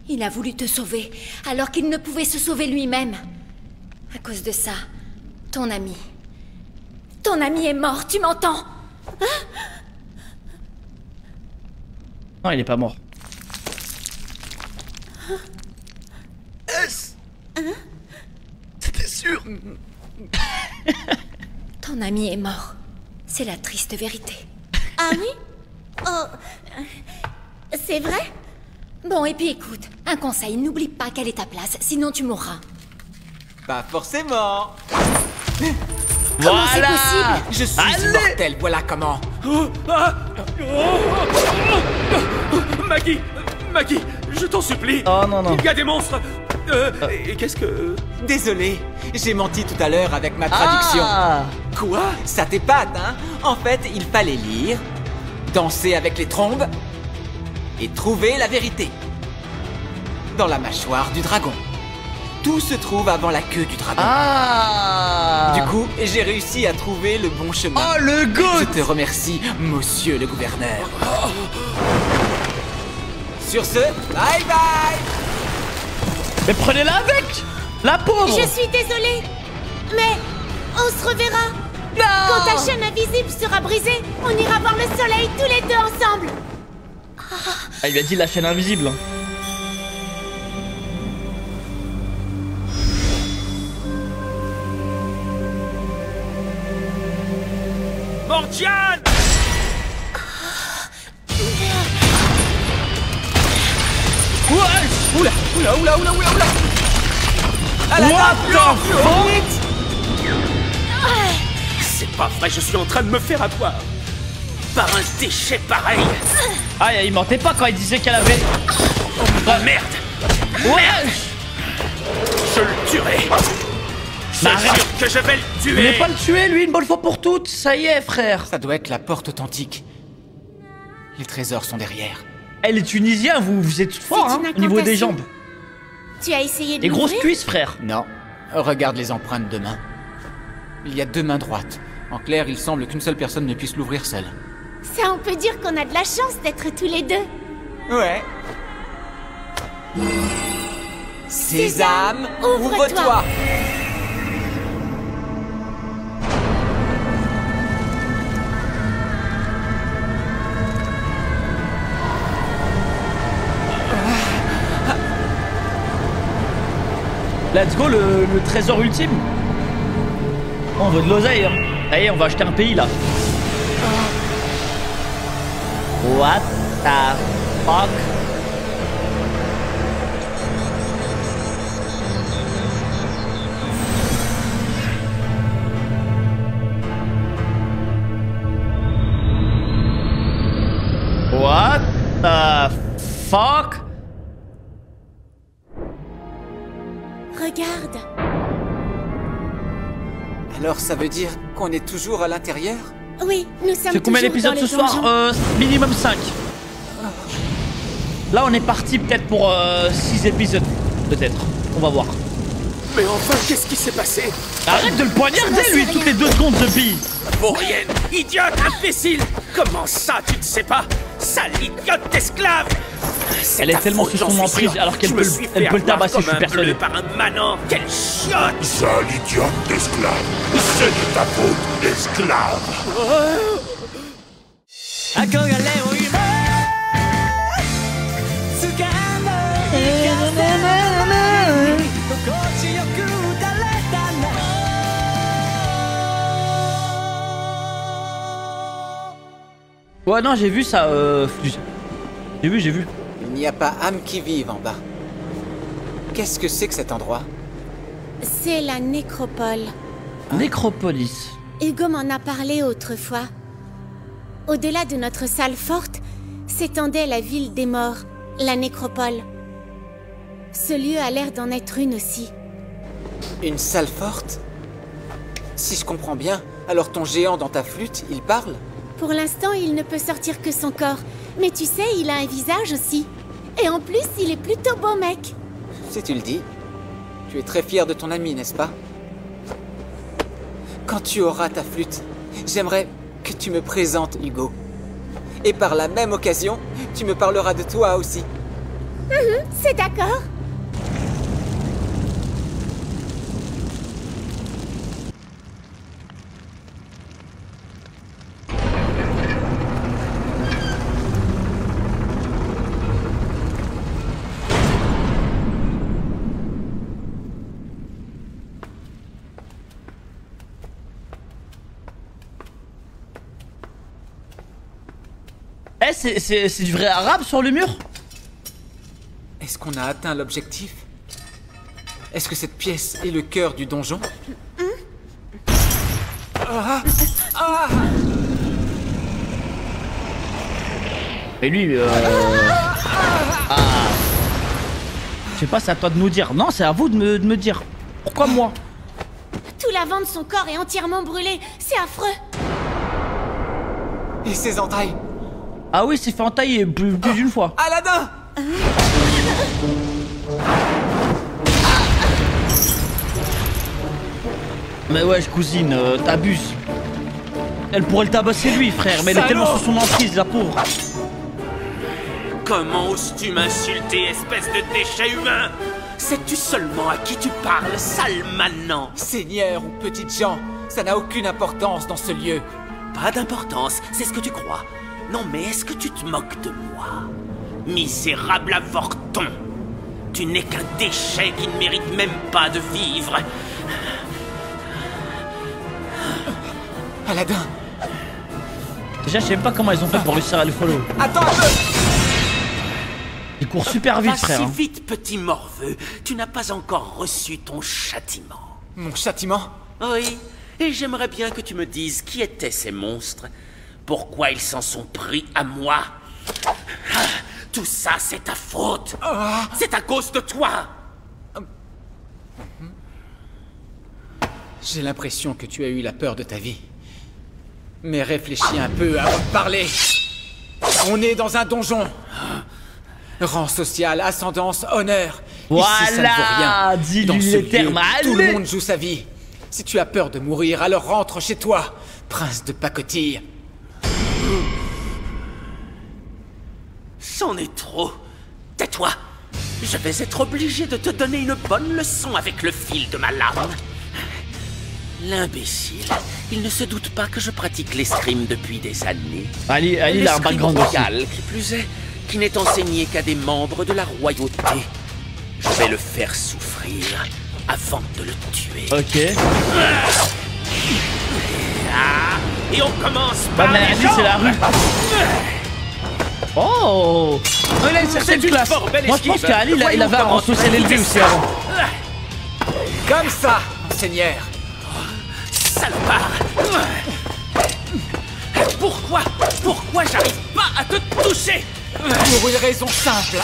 Il a voulu te sauver, alors qu'il ne pouvait se sauver lui-même. À cause de ça, ton ami est mort, tu m'entends? Non, il est pas mort. C'était sûr. Ton ami est mort. C'est la triste vérité. Ah oui? Oh... C'est vrai? Bon, et puis écoute, un conseil, n'oublie pas quelle est ta place, sinon tu mourras. Pas forcément. Comment c'est possible? Je suis immortel, voilà comment. Maggie, je t'en supplie. Oh non, non. Il y a des monstres. Et qu'est-ce que... Désolé, j'ai menti tout à l'heure avec ma traduction. Quoi? Ça t'épate, hein? En fait, il fallait lire, danser avec les trombes et trouver la vérité. Dans la mâchoire du dragon. Tout se trouve avant la queue du dragon. Du coup, j'ai réussi à trouver le bon chemin. Oh, le goût! Je te remercie, monsieur le gouverneur. Sur ce, bye bye! Mais prenez-la avec! La pauvre! Je suis désolée, mais on se reverra. Non! Quand ta chaîne invisible sera brisée, on ira voir le soleil tous les deux ensemble. Ah, il lui a dit la chaîne invisible. Morgiane! Oula! À la table! C'est pas vrai, je suis en train de me faire avoir par un déchet pareil. Ah, il mentait pas quand il disait qu'elle avait... Oh merde! Ouais! Je le tuerai! Je jure que je vais le Vous tuer! voulez pas le tuer, lui, une bonne fois pour toutes? Ça y est, frère. Ça doit être la porte authentique. Les trésors sont derrière. Eh, les Tunisiens, vous êtes fort, hein, au niveau des jambes. Tu as essayé de Les grosses l'ouvrir? cuisses, frère. Non, Regarde les empreintes de mains. Il y a 2 mains droites. En clair, il semble qu'une seule personne ne puisse l'ouvrir seule. Ça, on peut dire qu'on a de la chance d'être tous les deux. Ouais. Sésame, ouvre-toi. Let's go, le trésor ultime. On veut de l'oseille, hein. Allez, on va acheter un pays, là. What the fuck? What the fuck? Regarde. Alors ça veut dire qu'on est toujours à l'intérieur? Oui, nous sommes C'est combien toujours d'épisodes dans ce le soir? donjon. Minimum 5. Là on est parti peut-être pour 6 épisodes. Peut-être. On va voir. Mais enfin, qu'est-ce qui s'est passé? Arrête de le poignarder lui toutes les 2 secondes de bille. Vaurienne, idiote, imbécile! Comment ça, tu ne sais pas? Sale idiote d'esclave! Elle est tellement sous son emprise alors qu'elle peut le tabasser, je suis persuadé. Par un manant, quelle chiotte! Sale idiote d'esclave! C'est de ta faute, esclave! Ouais non j'ai vu ça J'ai vu. Il n'y a pas âme qui vive en bas. Qu'est-ce que c'est que cet endroit? C'est la nécropole. Nécropolis. Hugo m'en a parlé autrefois. Au-delà de notre salle forte, s'étendait la ville des morts, la nécropole. Ce lieu a l'air d'en être une aussi. Une salle forte? Si je comprends bien, alors ton géant dans ta flûte, il parle? Pour l'instant, il ne peut sortir que son corps. Mais tu sais, il a un visage aussi. Et en plus, il est plutôt beau mec. Si tu le dis. Tu es très fier de ton ami, n'est-ce pas? Quand tu auras ta flûte, j'aimerais que tu me présentes Hugo. Et par la même occasion, tu me parleras de toi aussi. C'est d'accord. Eh, c'est du vrai arabe sur le mur? Est-ce qu'on a atteint l'objectif? Est-ce que cette pièce est le cœur du donjon? Et lui, Ah. Je sais pas, c'est à toi de nous dire. Non, c'est à vous de me dire. Pourquoi moi? Tout l'avant de son corps est entièrement brûlé. C'est affreux. Et ses entrailles? Ah oui, c'est fait entailler plus d'une fois. Aladdin! Mais wesh, cousine, t'abuses. Elle pourrait le tabasser lui, frère, mais elle est tellement sous son emprise, la pauvre. Comment oses-tu m'insulter, espèce de déchet humain? Sais-tu seulement à qui tu parles, sale manant? Seigneur ou petites gens, ça n'a aucune importance dans ce lieu. Pas d'importance, c'est ce que tu crois. Non, mais est-ce que tu te moques de moi? Misérable avorton! Tu n'es qu'un déchet qui ne mérite même pas de vivre. Aladdin! Déjà, je sais même pas comment ils ont fait pour réussir à le follow. Attends un peu! Il court super vite, frère. Pas si vite, petit morveux. Tu n'as pas encore reçu ton châtiment. Mon châtiment? Oui, et j'aimerais bien que tu me dises qui étaient ces monstres. Pourquoi ils s'en sont pris à moi? Tout ça, c'est ta faute. C'est à cause de toi. J'ai l'impression que tu as eu la peur de ta vie. Mais réfléchis un peu avant de parler. On est dans un donjon. Rang social, ascendance, honneur. Voilà, ici, ça ne vaut rien. dis-lui Dans ce les termes, lieu, allez. tout le monde joue sa vie. Si tu as peur de mourir, alors rentre chez toi, prince de pacotille. C'en est trop. Tais-toi. Je vais être obligé de te donner une bonne leçon avec le fil de ma lame. L'imbécile. Il ne se doute pas que je pratique l'escrime depuis des années. Ali, il a un background aussi. Royal, qui plus est, qui n'est enseigné qu'à des membres de la royauté. Je vais le faire souffrir avant de le tuer. Ok. Et on commence Bah, par mais les Ali, jambes. c'est la rue. Oh, il a une certaine C'est une classe. fort belle Moi, je pense esquive. qu'Ali, il Voyons avait un comment rang tu social vas élevé éviter aussi ça. avant. Comme ça, seigneur. Salopard. Pourquoi j'arrive pas à te toucher? Pour une raison simple.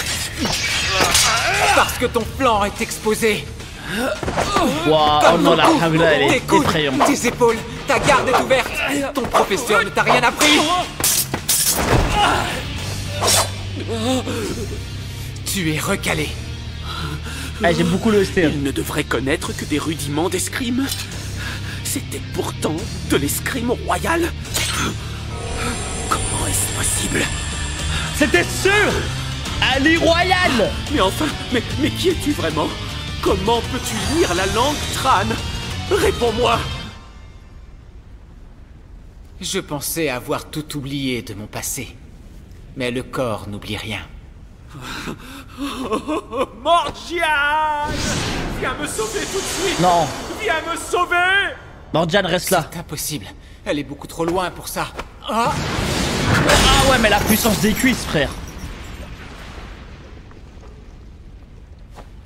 Parce que ton flanc est exposé. Waouh, oh non, la Hawla, elle est tes coudes, effrayante. tes épaules, ta garde est ouverte. Ton professeur ne t'a rien appris. Tu es recalé. Ah, j'aime beaucoup le ST. Il ne devrait connaître que des rudiments d'escrime. C'était pourtant de l'escrime royal. Comment est-ce possible? C'était sûr. Ali Royal. Mais enfin, mais qui es-tu vraiment? Comment peux-tu lire la langue Tran? Réponds-moi. Je pensais avoir tout oublié de mon passé. Mais le corps n'oublie rien. Morgiane! Viens me sauver tout de suite! Non. Viens me sauver! Morgiane, reste là. C'est impossible. Elle est beaucoup trop loin pour ça. Ah! Ah ouais, mais la puissance des cuisses, frère.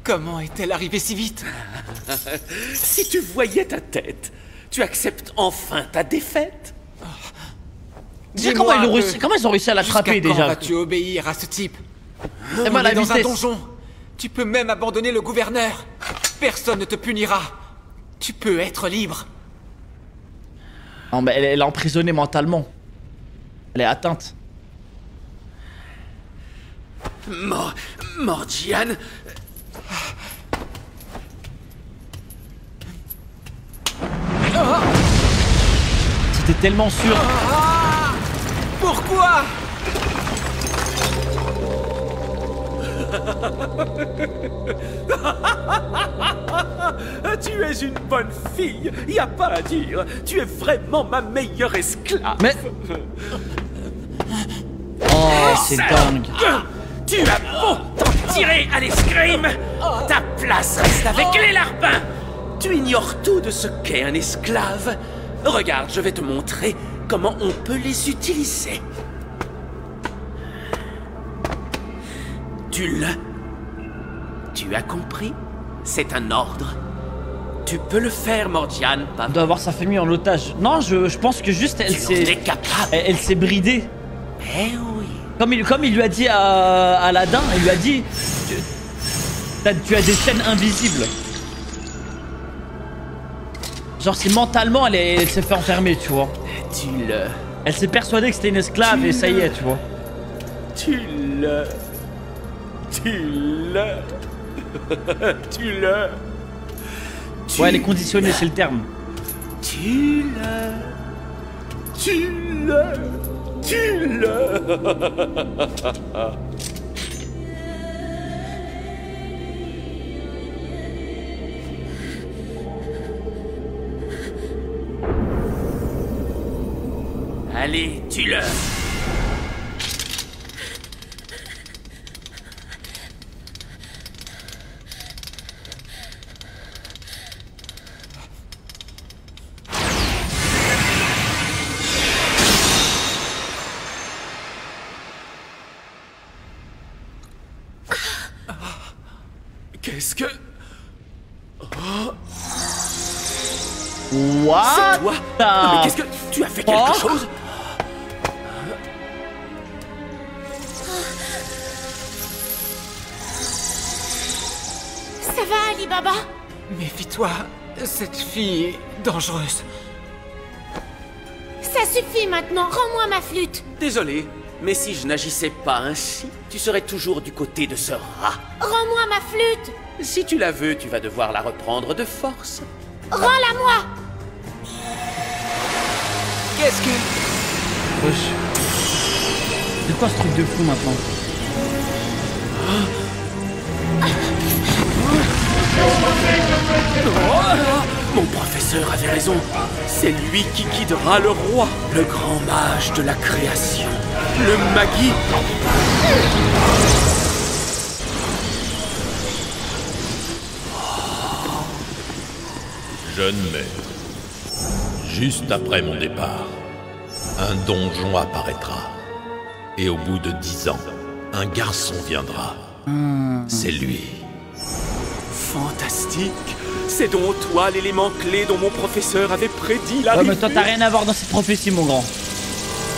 Comment est-elle arrivée si vite? Si tu voyais ta tête, tu acceptes enfin ta défaite? Déjà, comment ils ont réussi à l'attraper Jusqu'à quand déjà? vas-tu obéir à ce type? Eh ben, On la est dans un vitesse. donjon. Tu peux même abandonner le gouverneur. Personne ne te punira. Tu peux être libre. Non, mais elle est emprisonnée mentalement. Elle est atteinte. Morgiane? C'était tellement sûr. Pourquoi? Tu es une bonne fille, y a pas à dire. Tu es vraiment ma meilleure esclave. Mais... Oh, c'est dingue. Tu as beau t'en tirer à l'escrime, ta place reste avec les larpins. Tu ignores tout de ce qu'est un esclave. Regarde, je vais te montrer comment on peut les utiliser. Tu as compris? C'est un ordre. Tu peux le faire, Morgiane, pas Elle doit avoir sa famille en otage. Non, je pense que juste elle Tu en es s'est... capable. Elle s'est bridée. Eh oui. Comme il lui a dit à Aladdin, il lui a dit... Tu as des chaînes invisibles. Genre si mentalement elle s'est fait enfermer, tu vois. Elle s'est persuadée que c'était une esclave et ça y est, tu vois. Tu l'as. Ouais, elle est conditionnée, c'est le terme. Tu l'as. Allez, tue-le. Qu'est-ce que... What? C'est toi? Mais qu'est-ce que... Tu as fait quelque chose? Ça va, Ali Baba? Méfie-toi, cette fille est dangereuse. Ça suffit maintenant, rends-moi ma flûte. Désolé, Mais si je n'agissais pas ainsi, tu serais toujours du côté de ce rat. Rends-moi ma flûte. Si tu la veux, tu vas devoir la reprendre de force. Rends-la-moi. Qu'est-ce que... Wesh. C'est quoi ce truc de fou maintenant? Mon professeur avait raison. C'est lui qui guidera le roi, le grand mage de la création, le Magi. Jeune maître, juste après mon départ, un donjon apparaîtra. Et au bout de 10 ans, un garçon viendra. C'est lui. Fantastique. C'est donc toi l'élément clé dont mon professeur avait prédit la Ouais, mais toi, t'as rien à voir dans cette prophétie, mon grand.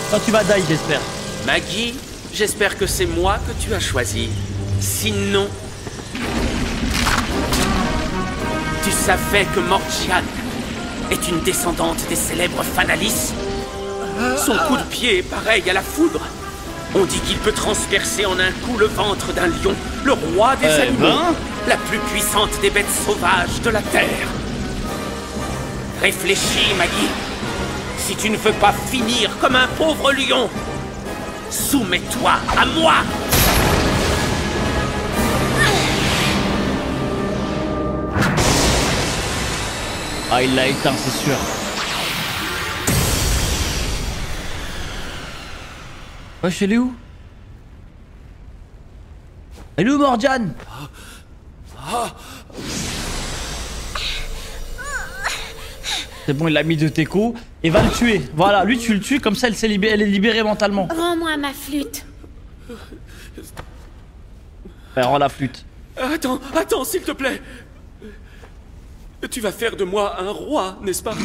Toi, tu vas die, j'espère. Magi, j'espère que c'est moi que tu as choisi. Sinon... Tu savais que Morgiane est une descendante des célèbres Fanalis? Son coup de pied est pareil à la foudre. On dit qu'il peut transpercer en un coup le ventre d'un lion, le roi des animaux, la plus puissante des bêtes sauvages de la Terre. Réfléchis, Magi. Si tu ne veux pas finir comme un pauvre lion, soumets-toi à moi. Ah, il l'a éteint, c'est sûr. Wesh, elle est où? Elle est où, Morgiane? C'est bon, il l'a mis de teco et va le tuer. Voilà, lui tu le tues, comme ça elle est libérée mentalement. Rends-moi ma flûte. Ouais, rends la flûte. Attends, s'il te plaît. Tu vas faire de moi un roi, n'est-ce pas?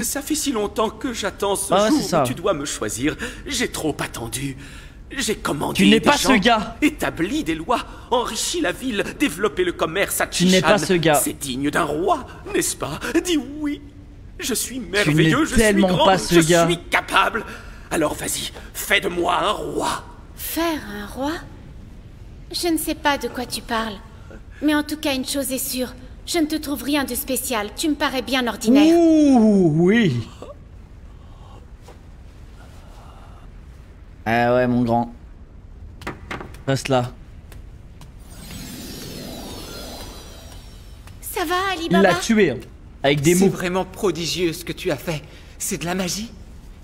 Ça fait si longtemps que j'attends ce jour où tu dois me choisir. J'ai trop attendu. J'ai commandé tu n'es pas ce gars. Établi des lois, enrichi la ville, développé le commerce à Tishan. Tu n'es pas ce gars. C'est digne d'un roi, n'est-ce pas? Dis oui. Je suis merveilleux, je tellement suis grand, pas ce gars. Je suis capable. Alors vas-y, fais de moi un roi. Faire un roi? Je ne sais pas de quoi tu parles. Mais en tout cas, une chose est sûre. Je ne te trouve rien de spécial. Tu me parais bien ordinaire. Ouh, oui. Ah ouais, mon grand. Reste là. Ça va, Ali Baba? Il l'a tué, hein, avec des mots. C'est vraiment prodigieux ce que tu as fait. C'est de la magie.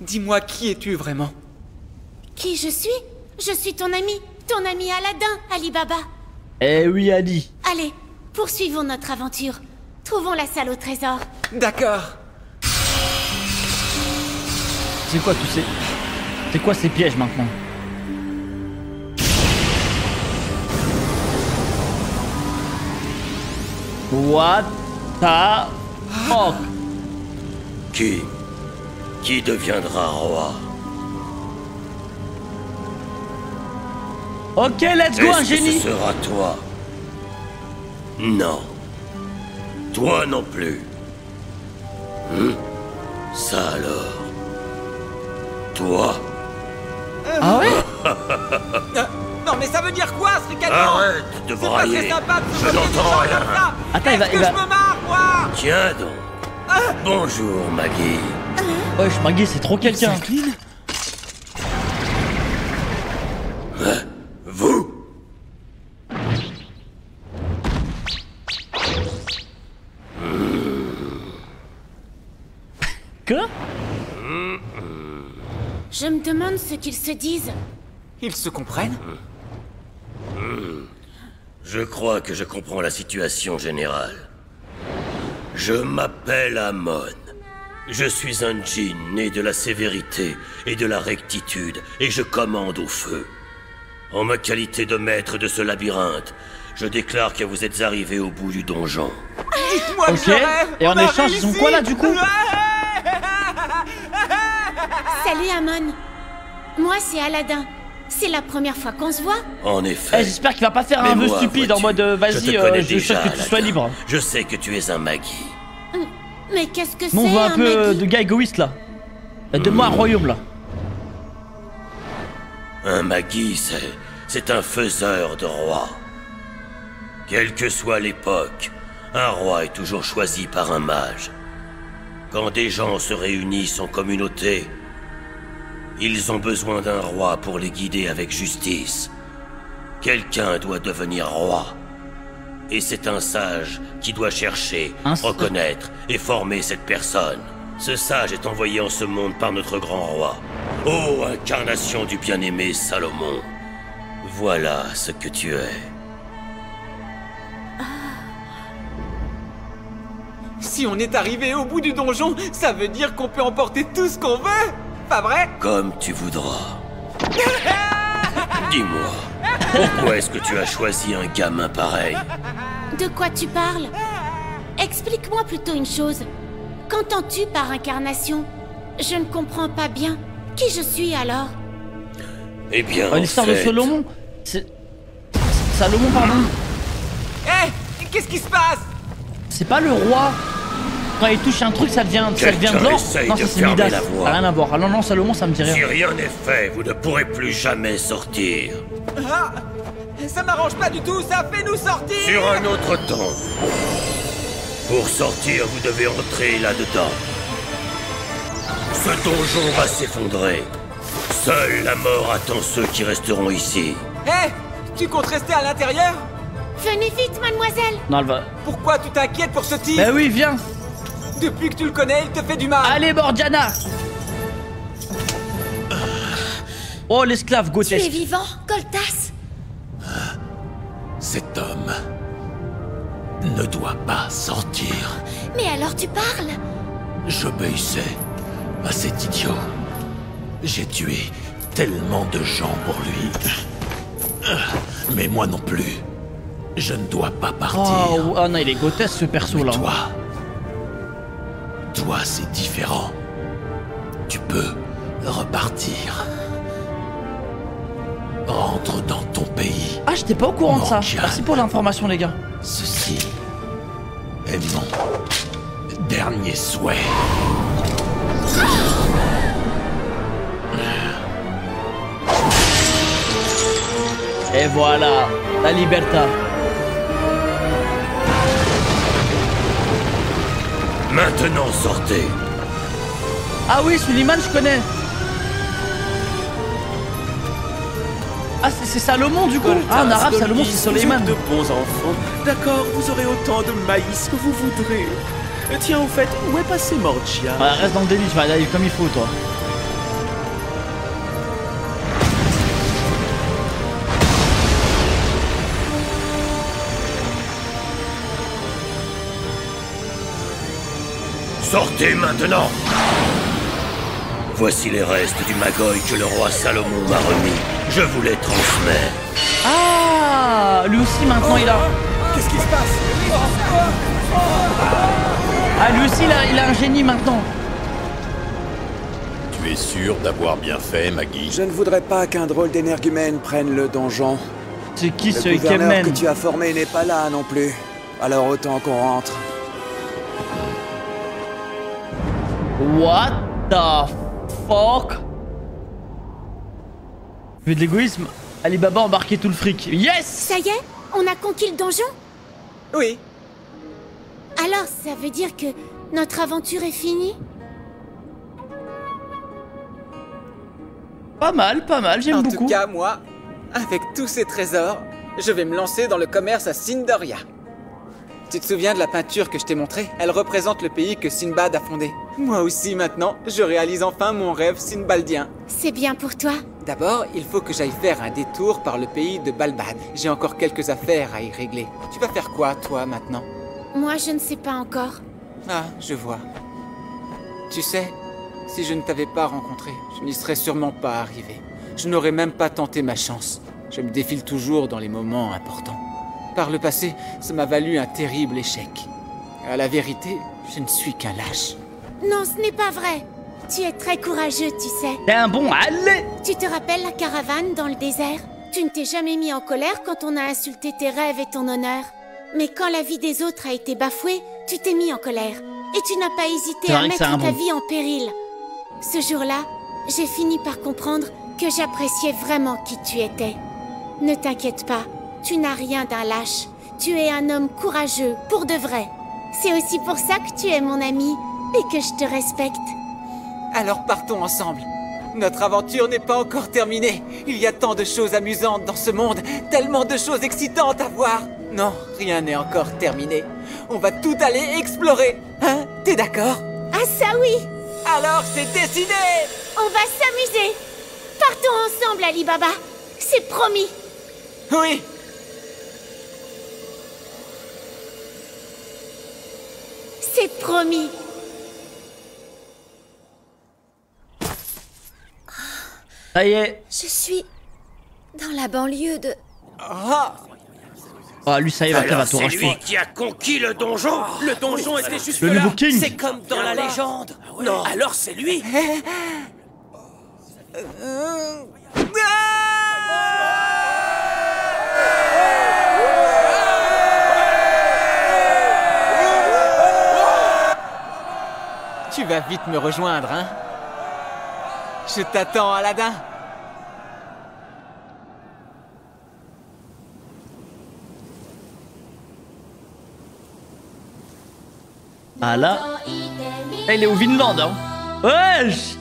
Dis-moi, qui es-tu vraiment? Qui je suis? Je suis ton ami Aladdin, Ali Baba. Eh oui, Ali. Allez, poursuivons notre aventure. Trouvons la salle au trésor. D'accord. C'est quoi, tu sais? C'est quoi ces pièges maintenant? What the fuck? Qui deviendra roi? Ok, let's go, un génie. Ce sera toi? Non. Toi non plus. Ça alors? Toi? Ah ouais? Non mais ça veut dire quoi ce ricanement? Arrête de brailler. C'est pas très sympa de se Je moquer des n'entends gens rien. comme ça. Attends, il va... Je me marre, moi. Tiens donc. Bonjour, Maggie. Wesh, Maggie, c'est trop quelqu'un. Vous? Que? Je me demande ce qu'ils se disent. Ils se comprennent? Je crois que je comprends la situation générale. Je m'appelle Amon. Je suis un djinn né de la sévérité et de la rectitude, et je commande au feu. En ma qualité de maître de ce labyrinthe, je déclare que vous êtes arrivés au bout du donjon. Dites-moi que Ok, je rêve. et en On a échange, ils ont réussi. quoi là du coup? Salut, Amon. Moi, c'est Aladdin. C'est la première fois qu'on se voit. En effet. Eh, j'espère qu'il va pas faire Mais un vœu moi, stupide en vois-tu, mode vas-y, je te connais je déjà, souhaite que tu sois Aladdin. libre. Je sais que tu es un Maggie. Mais qu'est-ce que c'est, Bon, on voit un un, peu Maggie? de gars égoïste là. Donne-moi un royaume là. Un Maggie? Je n'entends rien. Attends, il va... Un Magi, c'est un faiseur de rois. Quelle que soit l'époque, un roi est toujours choisi par un mage. Quand des gens se réunissent en communauté, ils ont besoin d'un roi pour les guider avec justice. Quelqu'un doit devenir roi. Et c'est un sage qui doit chercher, reconnaître et former cette personne. Ce sage est envoyé en ce monde par notre grand roi. Ô incarnation du bien-aimé Salomon, voilà ce que tu es. Si on est arrivé au bout du donjon, ça veut dire qu'on peut emporter tout ce qu'on veut, pas vrai? Comme tu voudras. Dis-moi, pourquoi est-ce que tu as choisi un gamin pareil? De quoi tu parles? Explique-moi plutôt une chose. Qu'entends-tu par incarnation? Je ne comprends pas bien. Qui je suis alors? Eh bien, l'histoire de Salomon. Salomon, pardon. Hé, qu'est-ce qui se passe? C'est pas le roi. Quand il touche un truc, ça devient de l'or. Non, ça c'est Midas. Ça n'a rien à voir. Ah non, non, Salomon, ça me dit rien. Si rien n'est fait, vous ne pourrez plus jamais sortir. Ah, ça m'arrange pas du tout, ça fait nous sortir. Sur un autre temps. Pour sortir, vous devez entrer là-dedans. Ce donjon va s'effondrer. Seule la mort attend ceux qui resteront ici. Hé, tu comptes rester à l'intérieur? Venez vite, mademoiselle. Non, elle va... Pourquoi tu t'inquiètes pour ce type? Bah oui, viens. Depuis que tu le connais, il te fait du mal. Allez, Morgiana. Oh, l'esclave Tu es grotesque. vivant, Goltas? Cet homme ne doit pas sortir. Mais alors tu parles? J'obéissais à cet idiot. J'ai tué tellement de gens pour lui. Mais moi non plus. Je ne dois pas partir. Oh non, il est grotesque ce perso là. Toi, c'est différent. Tu peux repartir. Rentre dans ton pays. Ah, j'étais pas au courant de ça. Merci pour l'information, les gars. Ceci est mon dernier souhait. Et voilà, la libertà. Maintenant, sortez. Ah oui, Suleiman, je connais. Ah, c'est Salomon du coup. Ah, en arabe, Salomon, c'est Suleiman. De bons enfants. D'accord, vous aurez autant de maïs que vous voudrez. Tiens, au fait, où est passé Morgia? Ouais, reste dans le délit, tu vas aller comme il faut, toi. Sortez maintenant. Voici les restes du Magoi que le roi Salomon m'a remis. Je vous les transmets. Ah, lui aussi maintenant il a... Qu'est-ce qui se passe? Ah, lui aussi il a un génie maintenant. Tu es sûr d'avoir bien fait, Magi? Je ne voudrais pas qu'un drôle d'énergumène prenne le donjon. C'est qui ce Le gouverneur Kemen? que tu as formé n'est pas là non plus. Alors autant qu'on rentre. What the fuck? Vu de l'égoïsme, Alibaba a embarqué tout le fric. Yes! Ça y est? On a conquis le donjon? Oui. Alors, ça veut dire que notre aventure est finie? Pas mal, j'aime beaucoup. En tout cas, moi, avec tous ces trésors, je vais me lancer dans le commerce à Sindoria. Tu te souviens de la peinture que je t'ai montrée? Elle représente le pays que Sinbad a fondé. Moi aussi, maintenant, je réalise enfin mon rêve sinbaldien. C'est bien pour toi. D'abord, il faut que j'aille faire un détour par le pays de Balbad. J'ai encore quelques affaires à y régler. Tu vas faire quoi, toi, maintenant? Moi, je ne sais pas encore. Ah, je vois. Tu sais, si je ne t'avais pas rencontré, je n'y serais sûrement pas arrivé. Je n'aurais même pas tenté ma chance. Je me défile toujours dans les moments importants. Par le passé, ça m'a valu un terrible échec. À la vérité, je ne suis qu'un lâche. Non, ce n'est pas vrai. Tu es très courageux, tu sais. T'es un bon allez. Tu te rappelles la caravane dans le désert? Tu ne t'es jamais mis en colère quand on a insulté tes rêves et ton honneur. Mais quand la vie des autres a été bafouée, tu t'es mis en colère. Et tu n'as pas hésité à mettre ta vie en péril. Ce jour-là, j'ai fini par comprendre que j'appréciais vraiment qui tu étais. Ne t'inquiète pas, tu n'as rien d'un lâche. Tu es un homme courageux, pour de vrai. C'est aussi pour ça que tu es mon ami et que je te respecte. Alors partons ensemble. Notre aventure n'est pas encore terminée. Il y a tant de choses amusantes dans ce monde, tellement de choses excitantes à voir. Non, rien n'est encore terminé. On va tout aller explorer. Hein? T'es d'accord? Ah ça oui! Alors c'est décidé! On va s'amuser! Partons ensemble, Ali Baba! C'est promis! Oui! C'est promis! Ça y est. Je suis dans la banlieue de... Ah, lui, ça y est, va tout c'est racheter. lui qui a conquis le donjon. Le donjon était juste Le là. nouveau king. C'est comme dans la légende. Non, alors c'est lui. Tu vas vite me rejoindre, hein? Je t'attends, Aladdin. Ah là. Il est au Vinland, hein. Wesh.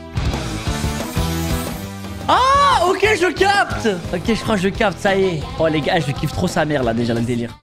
Ah, ok, je capte. Ok, je crois que je capte, ça y est. Oh les gars, je kiffe trop sa mère là déjà, le délire.